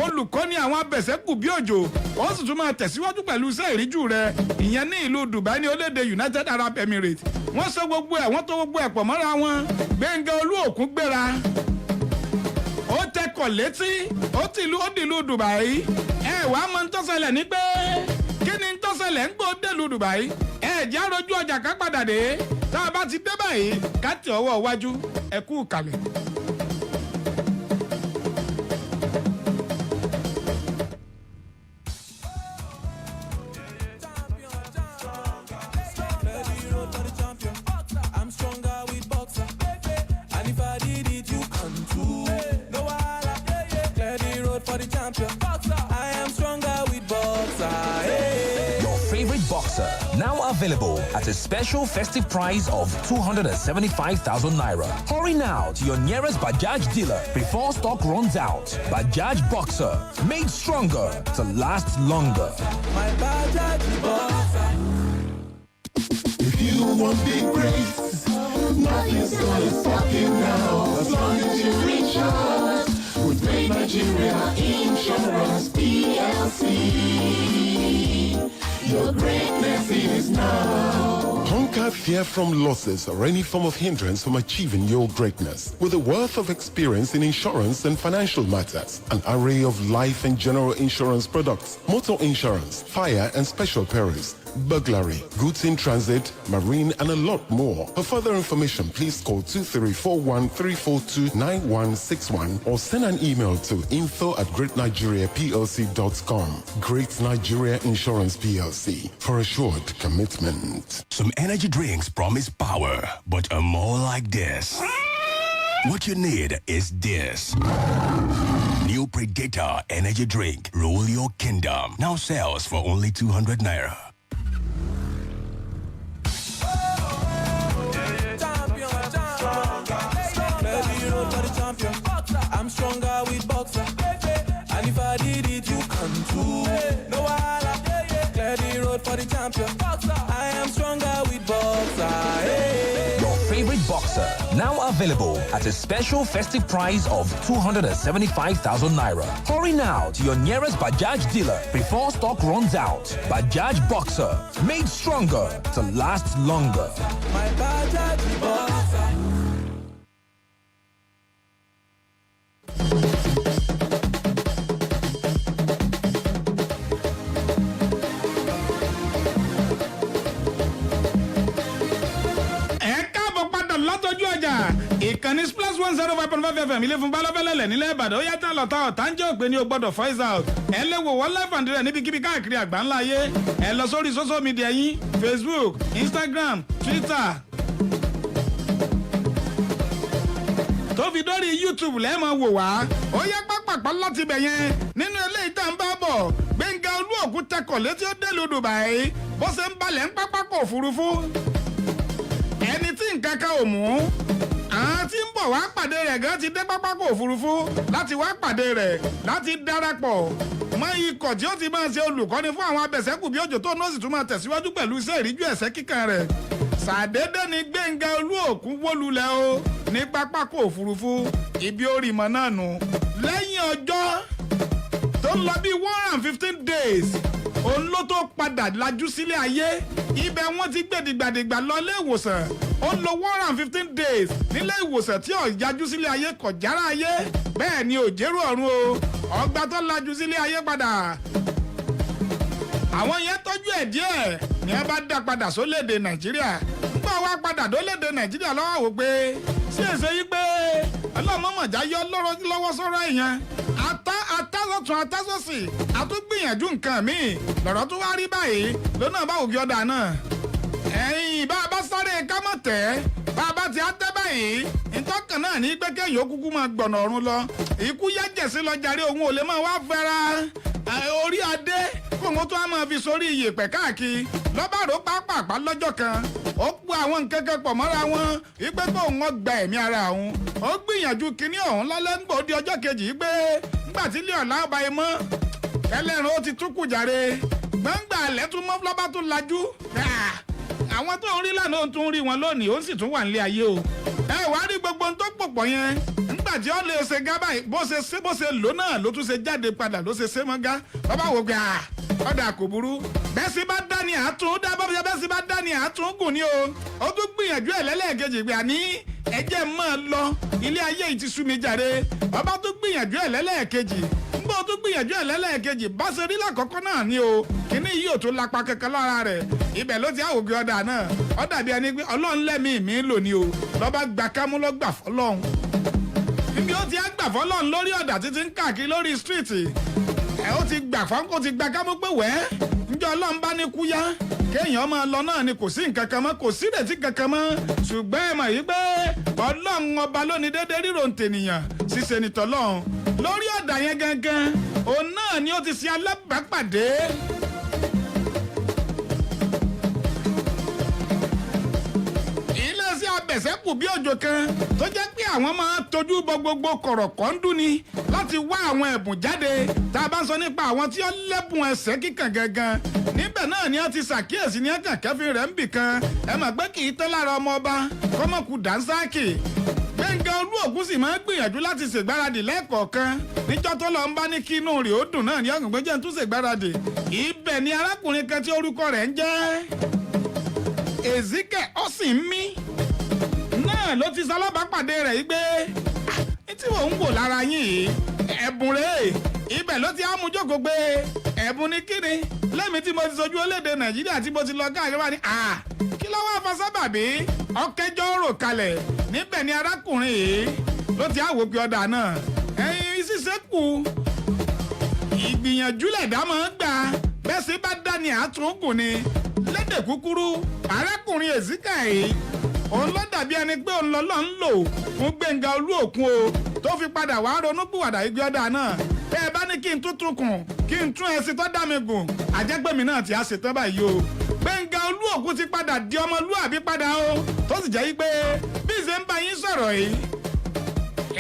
olùkọ́ni àwọn abẹ̀sẹ̀kù bí òjò ó sì tún máa tẹ̀síwájú pẹ̀lú iṣẹ́ ìríjú rẹ̀ ìyẹn ní ìlú Dubai ní orílẹ̀-èdè United Arab Emirates wọ́n sọ gbogbo ẹ̀ wọ́n tó gbogbo ẹ̀ pọ̀ mọ́ra wọn Gbẹ́ngà Olúòkú gbéra ó tẹkọ̀ létí ó dìlú Dubai wàá mọ ń tó ṣẹlẹ̀ ní pé kí ni ń tó ṣẹlẹ̀ balẹ̀ ń gbó délùú Dubai ẹ̀jẹ̀ arojú ọjà ká padà dé tá a bá ti dé báyìí ká tẹ ọwọ́ iwájú ẹ kú kalẹ̀. I'm stronger with boxer. And if I did it, you can too. No wahala, clear the road for the champion. I am stronger with boxer. Your favorite boxer, now available at a special festive price of 275,000 naira. Hurry now to your nearest Bajaj dealer before stock runs out. Bajaj Boxer, made stronger to last longer. My Bajaj boxer. If you want big race, nothing's gonna stop you now. As long as you're insured with Great Nigeria Insurance PLC, your greatness is now. Conquer fear from losses or any form of hindrance from achieving your greatness. With a wealth of experience in insurance and financial matters, an array of life and general insurance products, motor insurance, fire and special perils, burglary, goods in transit, marine, and a lot more. For further information, please call 2341-342-9161 or send an email to info@greatnigeriaplc.com. Great Nigeria Insurance PLC, for assured commitment. Some energy drinks promise power, but are more like this. What you need is this. New Predator energy drink. Rule your kingdom. Now sells for only 200 naira. I'm stronger with boxer. And if I did it, you can too. No wahala, clear the road for the champion. I am stronger with boxer. Your favorite boxer, now available at a special festive price of 275,000 naira. Hurry now to your nearest Bajaj dealer before stock runs out. Bajaj Boxer, made stronger to last longer. My Bajaj boxer. látọjú ọjà ìkànnì splash 105.5 FM ilé fún balọ́fẹ́lẹ́lẹ̀ nílẹ̀ Ìbàdàn ó yàtọ̀ lọ́tà ọ̀tá ń jẹ́ òpè ní o gbọ́dọ̀ voice out ẹ lè wò wọ́n live and direct níbikíbi káàkiri àgbáńlá ayé ẹ lọ sórí social media yín Facebook, Instagram, Twitter tó fi dórí YouTube lẹ́ẹ̀mọ̀ wò wá ó yẹ pápápá láti bẹ̀ yẹn nínú eléyìí tá ń bá bọ̀ Gbẹ́ngà Olúòkú tẹkọ̀ létí ó dé lu Dubai bó ṣe ń balẹ̀ ń pápákọ̀ òfurufú ẹni tí nǹkan kan ò mú àwọn tí ń bọ̀ wá pàdé rẹ̀ gan ti dé pápákọ̀ òfurufú láti wá pàdé rẹ̀ láti darapọ̀ mọ́ ikọ̀ tí ó ti máa ṣe olùkọ́ni fún àwọn abẹ̀sẹ́kù bí òjò tó náà sì tún máa tẹ̀síwájú pẹ̀lú iṣẹ́ ìríjú ẹ̀sẹ́ kíkan rẹ̀ ṣàdédé ni Gbẹ́ngà Olúòkú wó lulẹ̀ o ní pápákọ̀ òfurufú ibi orímọ̀ náà nù lẹ́yìn ọjọ́ tó ń lọ bí 115 days òun ló tó padà lajú sílé ayé ibẹ̀ wọ́n ti gbèdìgbàdìgbà lọ ilé ìwòsàn ó ń lo 115 days nílé ìwòsàn tí ò yájú sílé ayé kò jára ayé bẹ́ẹ̀ ni ò jẹ́rù ọ̀run o ọgbà tó lajú sílé ayé padà àwọn yẹn tọ́jú ẹ̀ díẹ̀ ni wọ́n bá dá padà sólédè Nàìjíríà nígbà wá padà dólédè Nàìjíríà lọ́wọ́ wò pé ṣé èsè yí pé ọlọ́mọmọ̀já yọ lọ́wọ́ sọ́rọ́ èèyàn atásọ̀tún atásọ̀sì àtúgbìyànjú nǹkan míì lọ́rọ̀ tó wá rí báyìí lónà bá òkè ọ̀dà náà ẹ̀yìn bá a bá sáré kámọ̀ tẹ́ bá a bá ti á tẹ́ báyìí ìtọ́kàn náà ní pé kéèyàn ó kúkú máa gbọ̀nà ọ̀run lọ ikú yájẹ̀sí lọ jàre òun ò lè máa wá fẹ́ra orí adé kóun tó á máa fi sórí iyèpẹ̀ káàkiri lọ́bàrò pápápá lọ́jọ́ kan ó pọ̀ àwọn nǹkan kan pọ̀ mọ́ra wọn wípé kóun ó gba ẹ̀mí ara òun ó gbìyànjú kinní ọ̀hún lálẹ́ ńgbò di ọjọ́ kejì pé ńgbà tí ilé ọ̀la ọba ẹ mọ́ ẹlẹ́rìn ó ti túkù jàre gbọ̀ngbà alẹ́ tún mọ́ lọ́ba tún lajú àwọn tó ń rí lánàá ó tún rí wọn lónìí ó sì tún wà nílé ayé o ẹ wá rí gbogbo ohun tó pòpọ̀ yẹn nígbà tí ó lè ṣe gábà bó ṣe lò náà ló tún ṣe jáde padà ló ṣe mọ́gá bàbá wò gbà ọ̀dà kò burú bẹ́ẹ̀ sì bá dá ní àtún dá bọ́bí bẹ́ẹ̀ sì bá dá ní àtún gùn ní o ó tún gbìyànjú ẹ̀ lẹ́lẹ́ẹ̀kejì gbà ní ẹjẹ́ máa lọ ilé ayé yìí ti sú mi jàre bàbá tún gbìyànjú ẹ̀ lẹ́lẹ́ẹ̀kejì nígbà tó gbìyànjú ẹ̀ lẹ́lẹ́ẹ̀kejì bá ṣe rí lákọ̀ọ́kọ́ náà ni o kíní eléyìí ò tó lápá kankan lára rẹ̀ ibẹ̀ ló ti àwògbé ọ̀dà náà ó dàbí ẹni pé ọlọ́run lẹ́mìí mi lò ní o lọ́ba gbà kámú ló gbà fọlọ́run ibi ó ti á gbà fọlọ́run lórí ọ̀dà títí ń káàkiri lórí stíríìtì ó ti gbà fọ́nkó ti gbà kámú pé wẹ́ẹ́ njẹ́ ọlọ́run bá ní kú yá kéèyàn máa lọ náà ni kò sí nǹkan kan mọ́ kò sí ìrètí kankan mọ́ ṣùgbọ́n ẹ mọ̀ yí pé ọlọ́run ọba lónìí déédéé ríro ntènìyàn ṣiṣẹ́ nìtọ́lọ́run lórí ọ̀dà yẹn gangan òun náà ni ó ti ṣe alábàápàdé. iléeṣẹ́ abẹ̀sẹ̀kù bí òjò kan tó jẹ́ pé àwọn máa tọ́jú bọ gbogbo kọ̀rọ̀ kọ́ńdú ni láti wá àwọn ẹ̀bùn jáde tá a bá ń sọ nípa àwọn tí ó lẹ́bùn ẹsẹ̀ kíkàn gangan níbẹ̀ náà ni wọ́n ti ṣàkíyèsí ní ẹ̀kàn kẹfìn rẹ̀ ń bì kan ẹ mọ̀ pé kì í tẹ́ lára ọmọ ọba kọ́mọ̀kù dánsáàkì Gbẹ́ngà Olúògùn sì máa ń gbìyànjú láti ṣègbáradì lẹ́ẹ̀kọ̀ọ̀kan níjọ́ tó lọ ń bá ní kí inú rẹ̀ ó dùn náà ní ọ̀gbìn gbẹ́jẹ́ tún ṣègbáradì ibẹ̀ ni arákùnrin kan tí orúkọ rẹ̀ ń jẹ́ Ezekiel Ọ̀sìnmí náà ló ti sálábàápàdé rẹ̀ yìí pé tí mò ń wò lára yín yìí ẹ̀bùn rẹ̀ ibẹ̀ ló ti ámújókòó pé ẹ̀bùn ni kíni lẹ́mìí tí mo ti sojú orílẹ̀-èdè Nàìjíríà tí mo ti lọ káàkiri wá ní kí ló wá fa sábàbí ọkẹjọ́ rò kalẹ̀ níbẹ̀ ni arákùnrin yìí ló ti àwòpẹ́ ọ̀dà náà ẹ̀yin ṣiṣẹ́ kù ìgbìyànjú lẹ̀dá máa ń gbà bẹ́ẹ̀ sì bá dání àtúngùn ni lédè kúkúrú arákùnrin Ezekiel yìí òun ló dàbí ẹni pé òun lọ́lọ́ ń lò fún Gbẹ́ngà Olúògùn o tó fi padà wá ronú pìwàdà igi ọ̀dà náà bẹ́ẹ̀ bá ní kí n tún kùn kí n tún ẹsìn tó dá mi gùn àjẹgbẹ́mi náà ti á ṣetán báyìí o Gbẹ́ngà Olúògùn ti padà di ọmọlúàbí padà o tó sì jẹ́ yí pé bí ṣe ń bá yín sọ̀rọ̀ yìí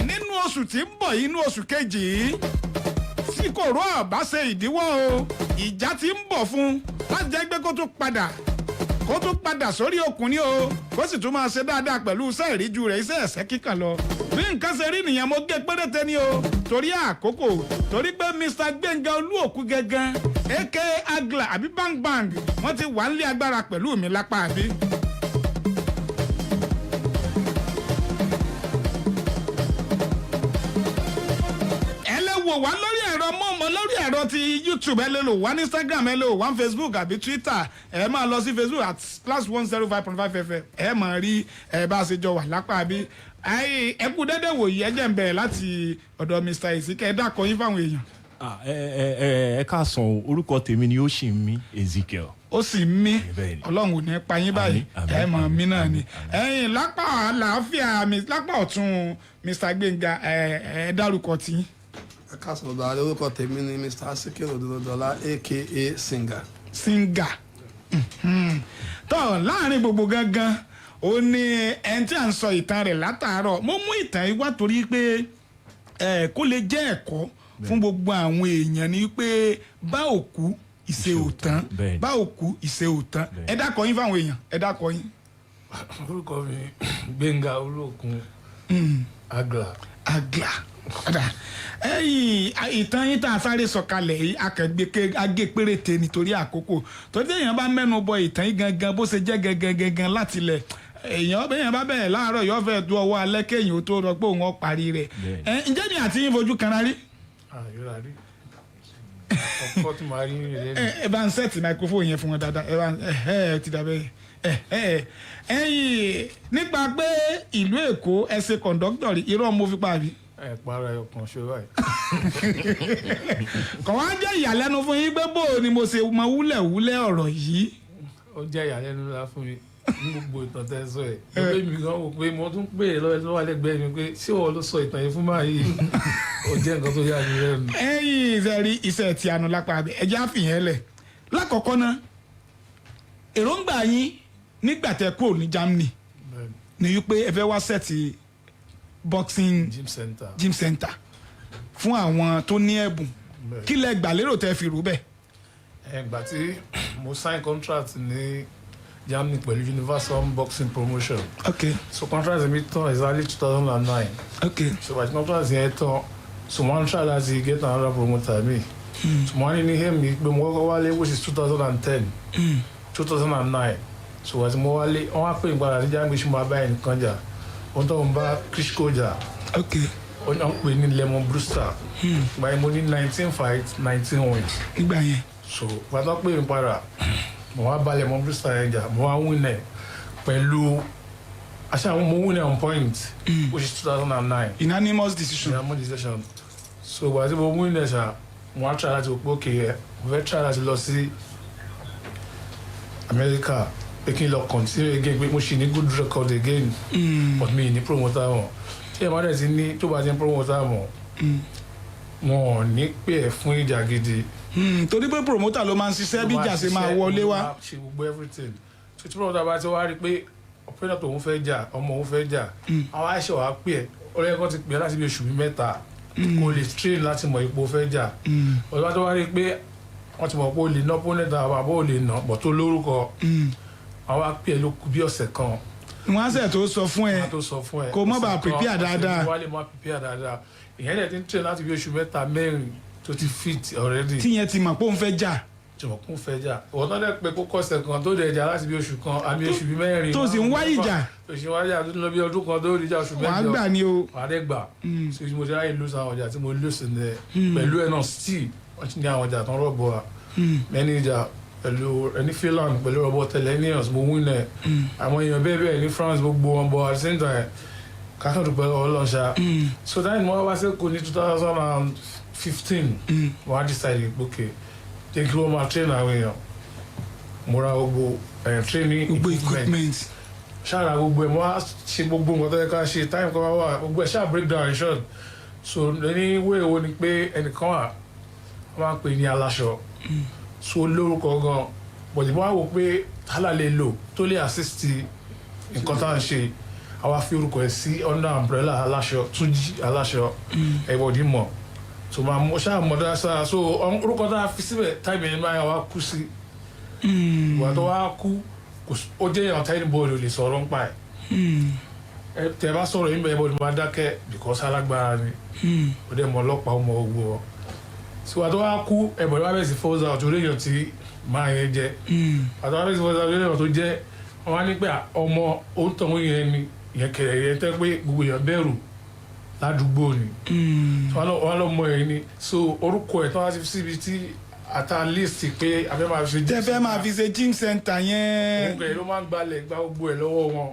nínú oṣù tí ń bọ̀ yìí nínú oṣù kejì yìí tí kò rọ ọ̀bá ṣe ìdíwọ́ o ìjà ti ń bọ̀ fún láti jẹ́ pé kó tún padà sórí okùn ni o kó sì tún máa ṣe dáadáa pẹ̀lú iṣẹ́ ìríjú rẹ̀ iṣẹ́ ẹ̀sẹ̀ kíkàn lọ. bí nǹkan ṣe rí nìyẹn mo gé péréte ni o torí àkókò torí pé Mr. Gbẹ́ngà Olúògùn gangan aka Agla àbí bang bang wọ́n ti wà nílé agbára pẹ̀lú mi lápá àbí. wò wá lórí ẹ̀rọ mọ́mọ́ lórí ẹ̀rọ ti YouTube ẹ lè lò wá ní Instagram ẹ lè lò wá ní Facebook àbí Twitter ẹ máa lọ sí Facebook at +105.5 FM ẹ máa rí ẹ bá a ṣe jọ wà lápá bí ẹ kú dédé wòye ẹ jẹ́ ń bẹ̀rẹ̀ láti ọ̀dọ̀ Mr. Ezekiel ẹ dákọ̀ yín fáwọn èèyàn. ẹ káàsán orúkọ tèmi ni Ọ̀sìnmí Ezekiel. ó sì ń mí Ọlọ́run ò ní pa yín báyìí ẹ mọ̀ mí náà ni ẹ̀yin lápá àlàáfíà lápá ọ̀tún Mr. Gbẹ́ngà ẹ dárúkọ tí. Káàsán ọ̀dọ̀ àlẹ́ orúkọ tèmi ni Mr. Sikiru Odùdọ̀lá aka Singer. Singer tó láàrin gbogbo gangan ó ní ẹni tí à ń sọ ìtàn rẹ̀ látàárọ̀ mo mú ìtàn yìí wá torí pé kó lè jẹ́ ẹ̀kọ́ fún gbogbo àwọn èèyàn ni pé bá òkú ìṣe òtán bá òkú ìṣe òtán ẹ dákọ̀ yín fáwọn èèyàn ẹ dákọ̀ yín. orúkọ mi Gbẹ́ngà Olúògùn Agla. ẹ̀yin ìtàn yín tá a sáré sọ̀kalẹ̀ yìí agé péréte nítorí àkókò tó dé èèyàn bá mẹ́nu bọ ìtàn yìí gangan bó ṣe jẹ́ gangan láti lẹ̀ èèyàn bá bẹ̀rẹ̀ láàárọ̀ yóò fẹ́ du ọwọ́ alẹ́ kéèyàn tó rọ pé òun ó parí rẹ̀ ǹjẹ́ ni àti yín fojú kanra rí. ọkọ tí màá rí rẹ. ẹ bá ń sẹ́ẹ̀tì microphone yẹn fún wọn dáadáa ẹ bá ẹ ti dàbẹ́ ẹ̀yin nípa pé ìlú Èkó ẹ ṣe kọ̀ǹdọ́tọ̀ rí irọ́ mo fi parí. ẹ para ẹ kàn ṣe báyìí. kàn wá jẹ́ ìyàlẹ́nu fún yín pé bó ni mo ṣe mọ wúlẹ̀wúlẹ̀ ọ̀rọ̀ yìí. ó jẹ́ ìyàlẹ́nu ńlá fún mi ní gbogbo ìtàn tẹ́ sọ ẹ̀ lórí mi gan wò pé mo tún pè é lọ́wọ́ lẹ́gbẹ̀ẹ́ mi pé ṣé wọ́n ló sọ ìtàn yìí fún máa yìí ó jẹ́ nǹkan tó yà mí lẹ́nu. ẹ̀yin ìṣẹ̀rí iṣẹ́ ti àánú lápá abẹ ẹjẹ́ àfihàn lẹ̀ lákọ̀ọ́kọ́ náà èròǹgbà yín nígbà tẹ́ kúrò ní Germany ni wípé ẹ fẹ́ wá sẹ́ẹ̀tì boxing gym center fún àwọn tó ní ẹ̀bùn kí lẹ gbà lérò tẹ́ fi rú bẹ́ẹ̀. ẹgbà tí mo sign contract ní Germany pẹ̀lú Universal Boxing Promotion. So contract mi tán exactly 2009. So by contract yẹn tán so wọ́n try láti get another promoter mi. So wọ́n ní hẹ́m mi pé mo kọ́kọ́ wálé which is 2010 2009. So àti mo wálé wọ́n wá pè ń padà ní Germany ṣe máa bá ẹ̀ nìkan jà wọ́n tó ń bá Klitschko jà. wọ́n pè ní Lemon Brewster. Gba mo ní 19 fights 19 wins. nígbà yẹn. so pátá pé mi padà mo wá balẹ̀ mọ́ Bristol Rangers mo wá win ẹ̀ pẹ̀lú àṣà mo win ẹ̀ on point which is 2009 unanimous decision. So wà á ti mo win ẹ̀ ṣá mo wá try láti òpó òkè ẹ̀ mo fẹ́ try láti lọ sí America pé kí n lọ continue again pé mo ṣì ní good record again but mi ní promoter wọn tí ẹ̀ máa dẹ̀ ti ní tó bá ti ń promoter wọn wọn ò ní pè ẹ́ fún ìjà gidi. Torí pé promoter ló máa ń ṣiṣẹ́ bí ìjà ṣe máa wọlé wá. ṣe gbogbo everything so tí promoter bá ti wá rí i pé ọ̀pẹ́nà tòun fẹ́ jà ọmọ òun fẹ́ jà àwọn àìṣe wàá pè ẹ́ ọ̀rẹ́ kan ti pè é láti bí oṣù mẹ́ta kò lè train láti mọ̀ ipò fẹ́ jà ọ̀dọ́ tó wá rí i pé wọ́n ti mọ̀ pé o lè ná opponent àwọn àbọ̀ ò lè ná bọ̀ tó lórúkọ àwọn àpè ẹ̀ ló kù bí ọ̀sẹ̀ kan. wọ́n á sẹ̀ tó sọ fún ẹ kó má bàa prepare dáadáa. wọ́n á lè má prepare dáadáa ìyẹn dẹ̀ ti ń train láti bí oṣù mẹ́ta mẹ́rin tó ti fit already. tíyẹn ti mọ̀ pé òun fẹ́ jà. jọ̀wọ́ kún fẹ́ jà ìwọ́n tó dẹ̀ pé kó kọ́sẹ̀ kan tó dẹ̀ jà láti bí oṣù kan àbí oṣù bí mẹ́rin. tó sì ń wá ìjà. oṣù wá ìjà tó ń lọ bí ọdún kan tó rí ìjà oṣù mẹ́jọ. wàá gbà ni o. wàá dẹ̀ gbà. so mo ti ráyè lose àwọn ọjà tí mo lose ní ẹ pẹ̀lú ẹ̀ náà still wọ́n ti ní àwọn ọjà tó ń rọ̀bọ̀ wa. mẹ́ni ìjà pẹ̀lú ẹni Finland pẹ̀lú rọ̀bọ̀ Telenius mo win ẹ̀ àwọn èèyàn bẹ́ẹ̀ bẹ́ẹ̀ ní France gbogbo wọn bọ̀ at the same time kákàndù pẹ̀lú ọlọ́ṣà. so that ni wọ́n wá sí kò ní 2015 wọ́n á decide okay jẹ́ kí wọ́n máa train àwọn èèyàn mo ra gbogbo training equipment ṣáà gbogbo ẹ̀ mo á ṣe gbogbo nǹkan tó yẹ ká ṣe time kan wá gbogbo ẹ̀ ṣáà break down in short so ní wéèwo ni pé ẹnìkan wà wọ́n máa ń pè ní aláṣọ so lórúkọ gan bọ̀dì mo á wò pé tálà lè lò tó lè assist nǹkan tá à ń ṣe àwa fi orúkọ ẹ̀ sí under umbrella aláṣọ Túnjí aláṣọ ẹ̀bọ̀dì mọ̀ so máa mọ ṣáà mọ dáa sára so orúkọ tá a fi síbẹ̀ táìmì ẹni máa wá kú sí ìwà tó wá kú ó jẹ́ èèyàn táìmì bọ́ọ̀lù lè sọ̀rọ̀ ń pa ẹ̀ tẹ̀ bá sọ̀rọ̀ yín bẹ́ẹ̀ bọ́ọ̀lù máa dákẹ́ because alágbára ni ó dẹ̀ mọ ọlọ́pàá ó mọ ogbó ọ so ìwà tó wá kú ẹ̀bọ̀dì wá bẹ̀ sí fọ́ọ̀sà ọ̀tún oríyàn tí máa yẹn jẹ́ àtàwọn abẹ́sí fọ́ọ̀sà oríyàn tó jẹ́ wọn á ní pé ọmọ òǹtọ̀hún yẹn ni ìyẹn kẹ̀rẹ̀ yẹn tẹ́ pé gbogbo èèyàn bẹ̀rù ládùúgbò ni wọn lọ mọ ẹ ni so orúkọ ẹ tó wá síbi tí ata list pé abẹ́ máa fi ṣe tẹ́ fẹ́ máa fi ṣe gym center yẹn. orúkọ ẹ ló máa ń gbalẹ̀ gba gbogbo ẹ lọ́wọ́ wọn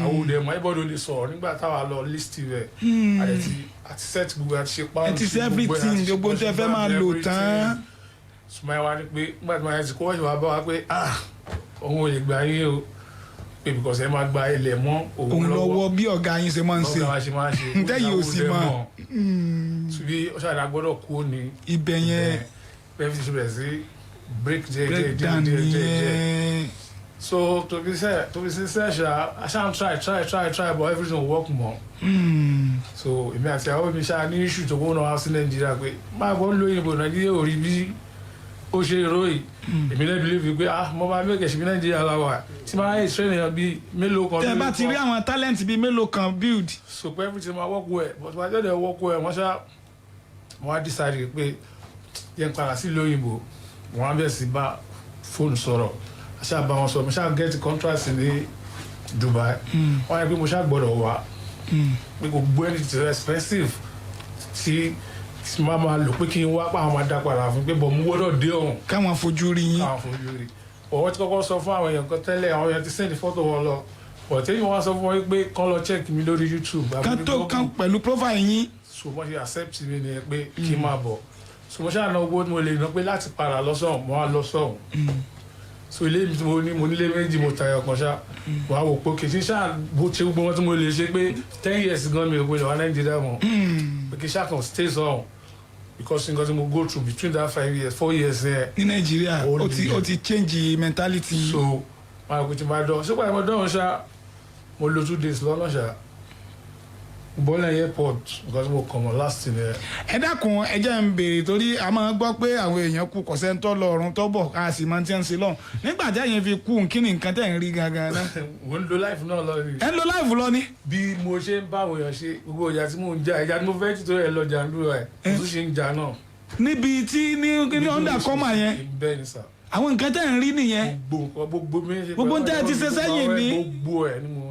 àwọn òde ẹ̀mọ́ ẹ̀bọ́dọ̀ lè sọ̀rọ̀ nígbà táwa lọ list rẹ̀ àti set gbogbo àti ṣe pound àti ṣe everything gbogbo tẹ́ fẹ́ máa lò tán. sùnmọ́ ẹ wá ní pé nígbà tí wọ́n yẹn ti kó wọ́n ṣe wá bá wa pé òun ò lè gbà yín o pé because ẹ máa gba ilẹ̀ mọ́ òun lọ́wọ́ bí ọ̀gá yín ṣe máa ń ṣe ntẹ́yìn ò sì mọ̀ ṣùgbọ́n ọ̀ṣàdá gbọ́dọ̀ kú ní ibẹ̀ yẹn bẹ́ẹ̀ fi ṣe bẹ̀rẹ̀ sí break díẹ̀ so to be sincere ṣá aṣáà try but everything work mọ́ so èmi àti àwọn mi ṣáà ní issue tó kó náà wá sí Nàìjíríà pé máa bọ́ lóyìnbó Nàìjíríà ò rí bí ó ṣe ròyìn èmi náà believe pé mo máa mẹ́kẹ̀ ṣe bí Nàìjíríà láwà tí máa yẹ ìṣẹ́ ènìyàn bíi mélòó kan. tẹ bá ti rí àwọn talent bíi mélòó kan build. so pé everything máa work well but wọ́n á jẹ́ work well wọ́n ṣá wọ́n á decide pé yẹn padà sí lóyìnbó wọ́n á bẹ̀rẹ̀ sí bá fóònù sọ̀rọ̀ àṣà bá wọn sọ mo ṣá get contract ní Dubai wọ́n á yẹ pé mo ṣá gbọ́dọ̀ wá pé gbogbo ẹni tí expensive tí máa máa lò pé kí n wá pa àwọn máa dá padà fún pé bọ̀ mú gbọ́dọ̀ dé ọ̀hún. káwọn fojú rí yín. káwọn fojú rí ọwọ́ tí kọ́kọ́ sọ fún àwọn èèyàn kan tẹ́lẹ̀ àwọn èèyàn ti send fọ́tò wọn lọ bọ̀ tẹ́yìn wọn sọ fún wọn pé kán lọ check mi lórí YouTube. kan tó kan pẹ̀lú profile yín. so wọ́n ṣe accept mi ni pé kí n máa bọ̀ so mo ṣáà ná owó tí mo lè ná pé láti padà lọ sọ̀hún mo wá lọ sọ̀hún so ilé mi tí mo nílé méjì mo tayọ kan ṣá wàá wò pé kìí ṣáà bó ṣe gbogbo wọn tí mo lè ṣe pé 10 years gan mi ò gbọdọ̀ wá Nàìjíríà mọ́ pé kìí ṣáà kan stay sọ̀hún because nǹkan tí mo go through between that 5 years 4 years yẹn. ní Nàìjíríà ó ti change mentality. so máa kò tí máa dán ṣé pàdé mo dán ṣá mo lo 2 days lọ́nà ṣá bọ́lá airport nǹkan tí mo kàn mọ́ last year. ẹ dákun ẹ jẹ́ ń béèrè torí a máa gbọ́ pé àwọn èèyàn kú kọ̀sẹ́ńtọ́ lọ́rùn tó bọ̀ a sì máa ti ń ṣe lọ́hùn nígbà tí ẹ̀yin fi kú kí ni nǹkan tẹ̀ ń rí gangan náà. mo ń lo life náà lọ ni. ẹ ń lo life lọ ni. bí mo ṣe ń bá àwọn èèyàn ṣe gbogbo ìjà tí mò ń jà ìjà tí mo fẹ́ títọ́ ẹ̀ lọ jà ń dúró ẹ̀ mo tún ṣe ń jà náà. níbi tí ní under cover yẹn bẹ́ẹ̀ ni sà. àwọn nǹkan tẹ̀ ń rí nìyẹn. gbogbo ń tẹ́ ẹ ti ṣe sẹ́yìn ní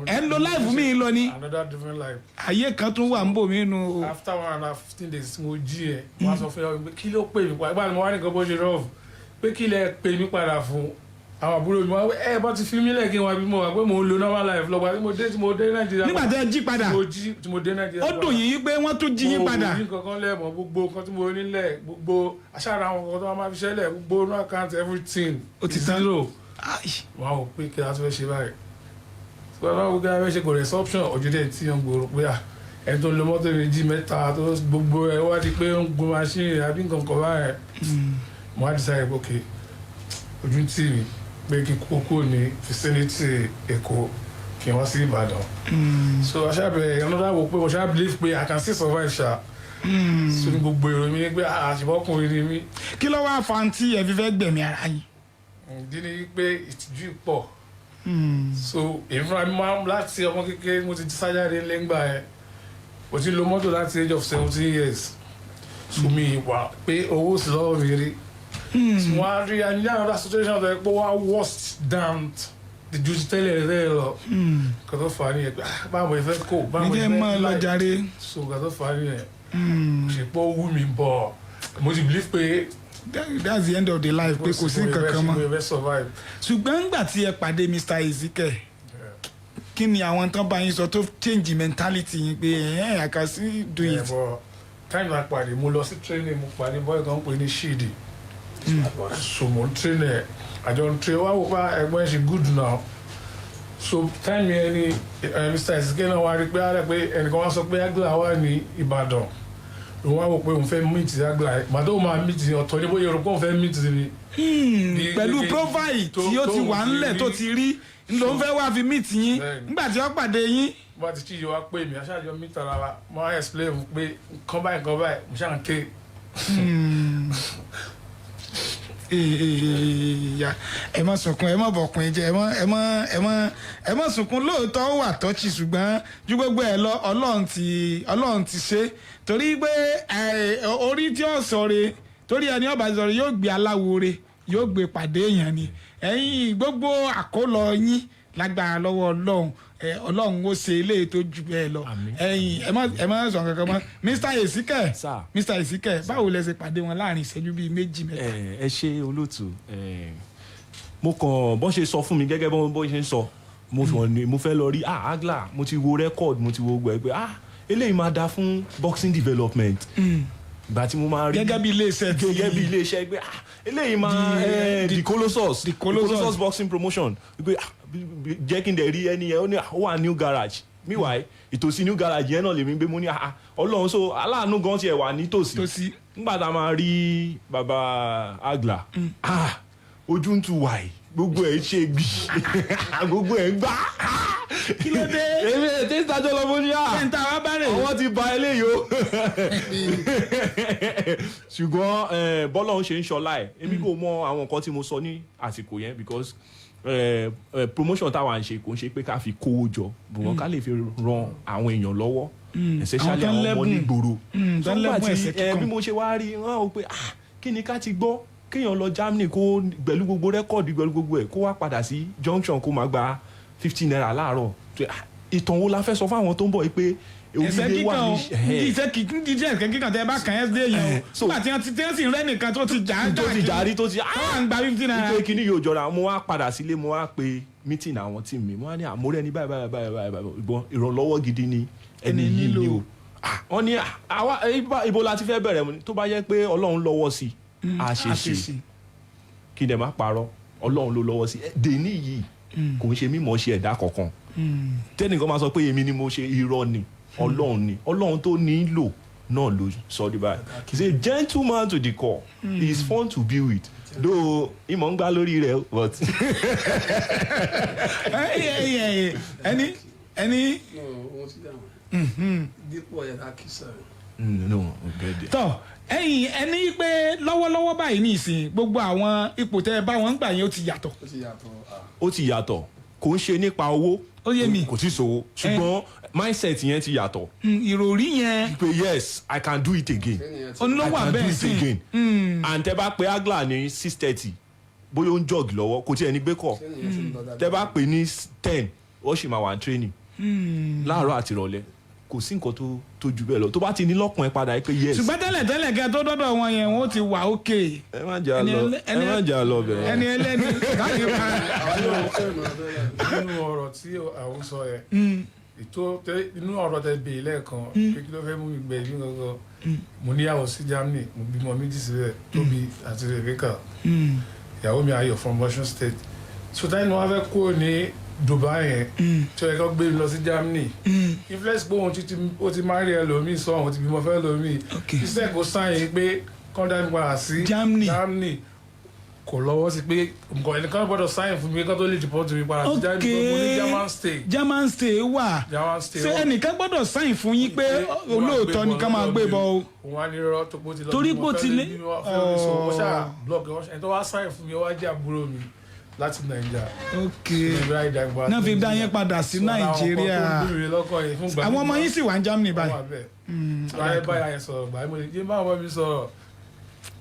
ẹ ń lo life mi lọ ni. another different life. ayé kan tún wà ń bò mí nu. after 1.5 15 days mo jí ẹ wọn sọ fún yàrá kí ló pè mí pa ìgbà ni mo wá ní nǹkan bó ṣe rọ́ọ̀fù pé kí lẹ pè mí padà fún àwọn àbúrò mi wá ẹ bá ti fi mí lẹ̀ kí n wá bí mo wà pé mò ń lo normal life lọ́gbà tí mo dé nàìjíríà. nígbà tí ẹ jí padà tí mo dé nàìjíríà. ó dùn yín pé wọ́n tún jí yín padà. mo ní kankan lẹ́ẹ̀mọ́ gbogbo nǹkan tí mo nílẹ̀ gbogbo aṣáára àwọn nǹkan tó máa fi ṣẹlẹ̀ gbogbo no account everything. ó ti tán. zero. wọ́n á wò pé kí a tún fẹ́ ṣe báyìí. wọ́n á wò pé a fẹ́ ṣe kò reception ọ̀jọ̀dẹ̀ tí wọ́n gbòòrò pé ẹni tó ń lo mọ́tò méjì mẹ́ta tó gbogbo ẹ̀ wá di pé ó ń gun machine àbí nǹkan kan báyẹn. mo á decide pé okay ojú tí mi pé kí kókó ní vicinity Èkó kí wọ́n sí Ìbàdàn. so aṣáàbẹ̀ another wo pé mo ṣáà believe pé I can still survive ṣá. so ní gbogbo èrò mi ni pé àṣìbọ́kùnrin ni mí. kí ló wá fa tí ẹ fi fẹ́ gbẹ̀mí ara yín. ìdí ni pé ìtìjú pọ̀. so èmi fúnra mi máa láti ọmọ kékeré mo ti sájáde lẹ́ngbà yẹn mo ti lo mọ́tò láti age of 17 years. so mi wà pé owó sì lọ́wọ́ mi rí. So I really another situation that was worse than the digital level. Because of funny, báwo ẹ fẹ́ kó, báwo ẹ fẹ́ like. So because of funny, ṣe pọ̀ wú mi bọ̀. Mo ti believe pé that's the end of the life pé kò sí kankan mọ́. ṣùgbọ́n nígbà tí ẹ pàdé Mr. Ezekiel kí ni àwọn tán bá yín sọ tó change mentality yín pé I can still do it. Time na pàdé mo lọ sí training mo pàdé boy kan pè ní Shidi. So mo train ẹ àjọ n train wá wò pa ẹ̀gbọ́n ẹ ṣe good now. So time yẹn ni Mr. Ezekiel náà wá rí pé ara pé ẹnìkan wá sọ pé Agla wà ní Ìbàdàn òun wá wò pé òun fẹ́ meet Agla màdó òun máa meet ọ̀tọ̀ ní bóyá òun fẹ́ meet mi. pẹ̀lú profile tí ó ti wà ńlẹ̀ tó ti rí ló ń fẹ́ wá fi meet yín nígbà tí ó pàdé yín. bá ti kíyè wá pé mi aṣáájú meet ara wa mo á explain pé nǹkan báyìí mo ṣáà ń ké. ẹ má sunkún ẹ má bọkùn jẹ ẹ má sunkún lóòótọ́ ó wà tọ́chì ṣùgbọ́n ju gbogbo ẹ lọ ọlọ́run ti ṣe torí pé orí tí ó sọre torí ẹni ọba sọre yóò gbé aláwo re yóò gbé pàdé èèyàn ni ẹ̀yin gbogbo àkólọ yín lágbára lọ́wọ́ ọlọ́run ó ṣe eléyìí tó ju bẹ́ẹ̀ lọ ẹ̀yin ẹ má sọ kankan mọ́ Mr. Ezekiel báwo lẹ ṣe pàdé wọn láàrin ìṣẹ́jú bíi méjì mẹ́ta. ẹ ṣe olóòtú mo kàn bọ́n ṣe sọ fún mi gẹ́gẹ́ bọ́n ṣe ń sọ mo fẹ́ lọ rí Agla mo ti wo record mo ti wo gbọ́ ẹ pé eléyìí máa da fún boxing development ìgbà tí mo máa rí gẹ́gẹ́ bí iléeṣẹ́ pé eléyìí máa the Colossus boxing promotion pé jẹ́ kí n dẹ̀ rí ẹni yẹn ó wà new garage meanwhile ìtòsí new garage yẹn náà lèmi gbé mo ní ọlọ́run so aláàánú gan tiẹ̀ wà nítòsí nígbà tá a máa rí baba Agla ojú ń tu wàyí gbogbo ẹ̀ ṣe gbì gbogbo ẹ̀ gbà kí ló dé. èmi ẹ̀ tí ń tajọ́ lọ fún ní ẹ̀ǹtà wa bá rè. àwọn ti ba eléyìí o. ṣùgbọ́n bọ́lá ń ṣe ń ṣọlá ẹ̀ èmi kò mọ àwọn nǹkan tí mo sọ ní àsìkò yẹn because promotion táwa ń ṣe kò ń ṣe pé ká fi kówó jọ bùnmọ́ ká lè fi ran àwọn èèyàn lọ́wọ́ especially àwọn ọmọ nígboro. sọ́gbà tí bí mo ṣe wá rí wọ́n á wò pé kí ni ká ti gbọ́ kéèyàn lọ Germany kó pẹ̀lú gbogbo rẹ́kọ̀dì pẹ̀lú gbogbo ẹ̀ kó wá padà sí junction kó máa gba 15 naira láàárọ̀ ìtàn wo la fẹ́ sọ fáwọn tó ń bọ̀ pé orílẹ̀ wà ní ìṣẹ́ kíkan tẹ́ bá kàn ẹ́ dé yẹn o nígbà tí wọ́n ti sì rẹ́ nìkan tó ti jàrí tó ti wọ́n ń gba 15 naira. ìpè kìíní yóò jọra mo wá padà sílé mo wá pe meeting àwọn tíì mi mo wá ní àmúrẹ́ ní báyìí ìbọn ìrànlọ́wọ́ gidi ni ẹni yìí ni o wọ́n ní ibo la ti fẹ́ bẹ̀rẹ̀ tó bá yẹ pé Ọlọ́run lọ́wọ́ sí a ṣe ṣe kí n dẹ̀ má parọ́ Ọlọ́run ló lọ́wọ́ sí dèní yìí kò ń ṣe mímọ̀ ṣe ẹ̀dá kankan tẹ́nìkan máa sọ pé èmi ni mo ṣe irọ́ ni Ọlọ́run tó nílò náà ló sọ ní báyìí he is a gentleman to the core he is fun to be with though ìmọ̀ ń gbá lórí rẹ̀ but. ẹni. dípò ẹ̀dá kìsà. tọ́ ẹ̀yin ẹni pé lọ́wọ́lọ́wọ́ báyìí ní ìsìn gbogbo àwọn ipò tẹ́ ẹ bá wọn gbà yẹn ó ti yàtọ̀. ó ti yàtọ̀ kò ń ṣe nípa owó ó yé mi kò tí sówó ṣùgbọ́n mindset yẹn ti yàtọ̀. ìròrí yẹn. pé yes I can do it again. onílọ́wọ́ abẹ́ sí and tẹ́ bá pe Agla ní 6:30 bóyá ó ń jog lọ́wọ́ kò tí ẹni gbé kọ̀ tẹ́ bá pè ní 10 ó sì máa wà ní training láàárọ̀ àti ìrọ̀lẹ́ kò sí nǹkan tó ju bẹ́ẹ̀ lọ tó bá ti ní lọ́kàn ẹ padà pé yes. ṣùgbọ́n tẹ́lẹ̀ kẹ́ tó dọ́dọ̀ wọn yẹn wọ́n ti wà ókè. ẹ má jà lọ bẹ̀rẹ̀. ẹni ẹlẹ́ni káàkiri pa. nínú ọ̀rọ̀ tí àwọn sọ yẹn inú ọ̀rọ̀ tẹ bèè lẹ́ẹ̀kan pé kí ló fẹ́ mú mi gbẹ̀ yín gangan mo níyàwó sí Germany mo bímọ méjì síbẹ̀ Tóbi àti Rebecca ìyàwó mi Ayọ̀ from Washington State so táyì ni wọ́n fẹ́ kúrò ní Dubai yẹn tí ó yẹ kó gbé mi lọ sí Germany influence pé ó ti máa rí ẹlòmíì sọ àwọn ti bímọ fẹ́ lòmíì iṣẹ́ kò sáyìn pé kọ́ńdà mi padà sí Germany kò lọ́wọ́ sí pé nǹkan ẹnìkan gbọ́dọ̀ sáyìn fún mi kí wọ́n tó lè dìpọ́tù mi padà sí Germany gbogbo ní German stay wà ṣé ẹnìkan gbọ́dọ̀ sáyìn fún yín pé olóòótọ́ nìkan máa gbé bọ́ o. òun á ní rọ tó bó ti lọ torí bó ti lé ọ̀ọ́ ṣáà blọọkì ẹni tó wá sáyìn fún mi ó wá jẹ́ àbúrò mi láti Nàìjíríà. náà fi dá yẹn padà sí Nàìjíríà àwọn ọmọ yín sì wà ní Germany báyìí. báyìí báyà yẹn sọ̀rọ̀ báyìí mo lè jẹ́ báwọn ọmọ mi sọ̀rọ̀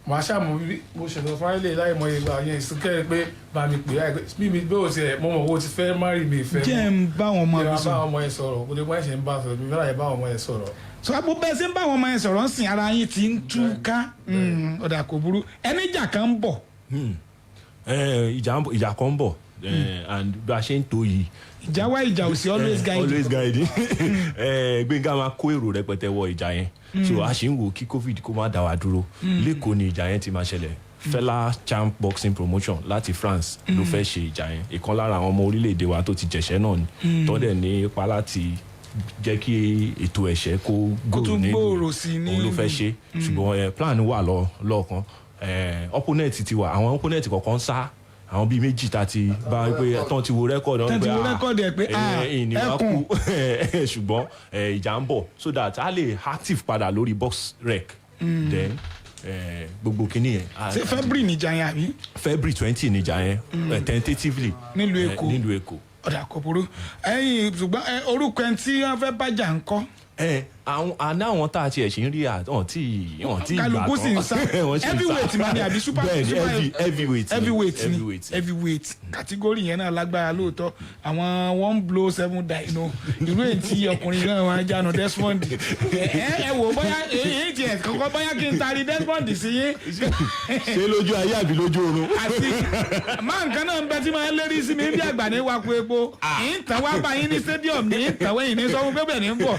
màá ṣàmù mo ṣètò fáìlì láì mọ ìgbà yẹn ìsìnkẹ́ pé bá mi pè é bí mi bẹ́ẹ̀ ò tiẹ̀ mo mọ̀ owó ti fẹ́ má rí mi ìfẹ́ mọ́. jẹ́ ń bá àwọn ọmọ mi sọ̀rọ̀. bá àwọn ọmọ yẹn sọ̀rọ̀ kò lè bá ẹ̀ṣẹ̀ ń bá sọ̀rọ̀ mi fẹ́ràn yẹn bá àwọn ọmọ yẹn sọ̀rọ̀. sọ àpò bẹ́ẹ̀ sí ń bá àwọn ọmọ yẹn sọ̀rọ̀ ń sìn ara yín ti ń tú ká ọ̀dà kò burú ẹni ìjà kan ń bọ̀. ìjà kan ń bọ̀ and bí a ṣe ń tó yìí. ìjà wá ìjà ò sí always guide. Gbẹ̀ngà máa kó èrò rẹpẹtẹ wọ ìjà yẹn so a ṣe ń wò kí covid kó má dá wa dúró lẹ́kọ̀ọ́ ni ìjà yẹn ti máa ṣẹlẹ̀ Fela Champ Boxing Promotion láti France ló fẹ́ ṣe ìjà yẹn ìkan lára àwọn ọmọ orílẹ̀-èdè wa tó ti jẹ̀ṣẹ́ náà ni tó dẹ̀ ní ipa láti jẹ́ kí ètò ẹ̀ṣẹ́ kó gbòòrò ní òun ló fẹ́ ṣe ṣùgbọ́n plan wà lọ́ọ̀kan opponent ti wà àwọn opponent kọ̀ọ̀kan sá àwọn bíi méjì tá ti bá pé tán ti wo rẹ́kọ̀dì ẹ̀ pé ẹkùn ṣùgbọ́n ìjà ń bọ̀ so that a lè active padà lórí box rec then gbogbo kìíní yẹn. ṣé February níjà yẹn àbí. February 20 níjà yẹn tentatively nílùú Èkó ọ̀dà kò burú ẹ̀yìn ṣùgbọ́n orúkọ ẹni tí wọ́n fẹ́ bájà ń kọ́. àwọn tá a tiẹ̀ ṣe ń rí àtọ̀ tí ìgbà tán kálukú sì ń sá heavyweight máa ní àbí super heavyweight category yẹn náà lágbára lóòótọ́ àwọn one blow 7 die inú irú èyí tí ọkùnrin náà wọn jánu Desmond ẹ wò bóyá èyí tiẹ̀ kọ́kọ́ bóyá kí n taari Desmond sí yín. ṣé lójú ayé àbí lójú oorun. àti máa nǹkan náà ń bẹ tí máa ń lérí sí mi bí àgbà ní wakú epo ìtàn wá bá yín ní stadium ní ìtàn wẹ̀yìn ní sọ́wọ́n pé bẹ́ẹ̀ ní ń bọ̀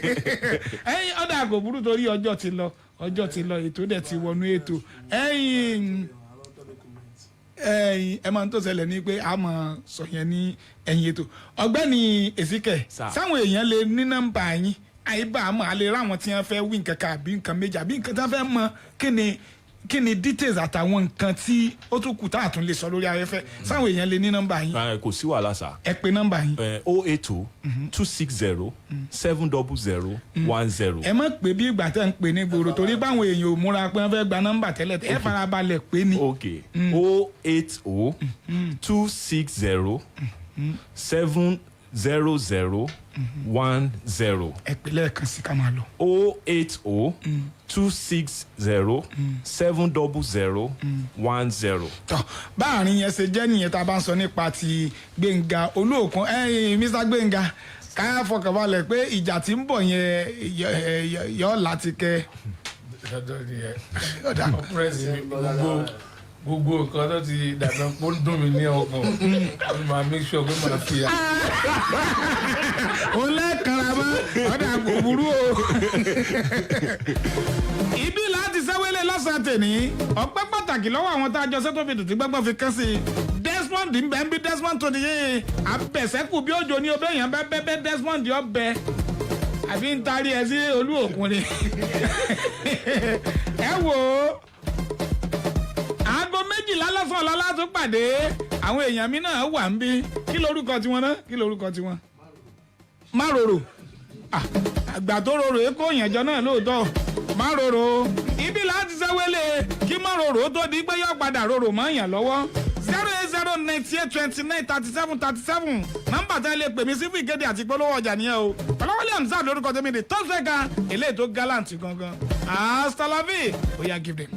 ẹ̀yin ọ̀dà àgò burú torí ọjọ́ ti lọ ètò dẹ̀ ti wọnú ètò ẹ̀yin ẹ máa ń tó ṣẹlẹ̀ ní pé a máa sọ yẹn ní ẹ̀yìn ètò ọ̀gbẹ́ni Ezekiel sáwọn èèyàn lè ní nọ́mbà yín àyíbá àmọ́ àlè ráwọn tí wọ́n fẹ́ wí nǹkan kan àbí nǹkan méjì àbí nǹkan tí wọ́n fẹ́ mọ̀ kí ni details àtàwọn nǹkan tí ó tún kù tá a tún lè sọ lórí afẹ́fẹ́ sáwọn èèyàn lè ní nọ́mbà yín. kò sí wàhálà sá. ẹ pe nọ́mbà yín. 080 260 700 10. ẹ má pè bí ìgbà tẹ́ ń pè ní gbòòrò torí báwọn èèyàn ò múra pé wọ́n fẹ́ gba nọ́mbà tẹ́lẹ̀ ẹ farabalẹ̀ pé ni. ok 080 260 700 10. ẹ pè lẹ́ẹ̀kan sí ká máa lọ. 080 260 700 10. tọ́ báàrin yẹn ṣe jẹ́ nìyẹn tá a bá ń sọ nípa ti Gbénga Olóòkun Mr. Gbénga ká fọkànbalẹ̀ pé ìjà tí ń bọ̀ yẹn yọ láti kẹ́. gbogbo nǹkan tó ti dàgbà kó dùn mí ní ọkàn ó máa make sure pé màá fi à. ó lẹ́ẹ̀kanra mọ́ ọ̀dà kò burú o. ibi láti sẹ́wélé lọ́sàn-án tèmi ọpẹ́ pàtàkì lọ́wọ́ àwọn tá a jọ sẹ́tò fìdí tí gbọ́gbọ́n fi kán sí i. Desmond ń bẹ́ ń bí Desmond tó nìyẹn abẹ̀sẹ̀kù bí òjò ní obé yẹn bẹ́ẹ̀ Desmond yọ bẹ́ àbí ń tarí ẹ sí Olúòkun ni. ẹ wò ó aago 12 lọ́sàn lọ́la tó pàdé àwọn èèyàn mi náà wà ń bí kí lorúkọ tiwọn Márorò àgbà tó rorò èkó òyìnjọ náà lóòótọ́ Márorò ibi láti sẹ́wélé kí Márorò tó di pé yọ padà rorò mọ́ èèyàn lọ́wọ́ 08098293737 nọ́mbà tá ẹ lè pè mí sí fún ìkéde àti ìpolówó ọjà nìyẹn o Ọláwálé Hamzat lórúkọ tèmi dé tọ́sẹ̀ka eléyìí tó gallant gangan hasta la vie oya give them.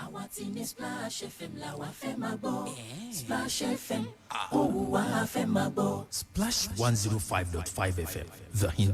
àwa tí ní Splash FM làwa fẹ́ máa gbọ́ Splash FM òun wá fẹ́ máa gbọ́. Splash 105.5 FM, the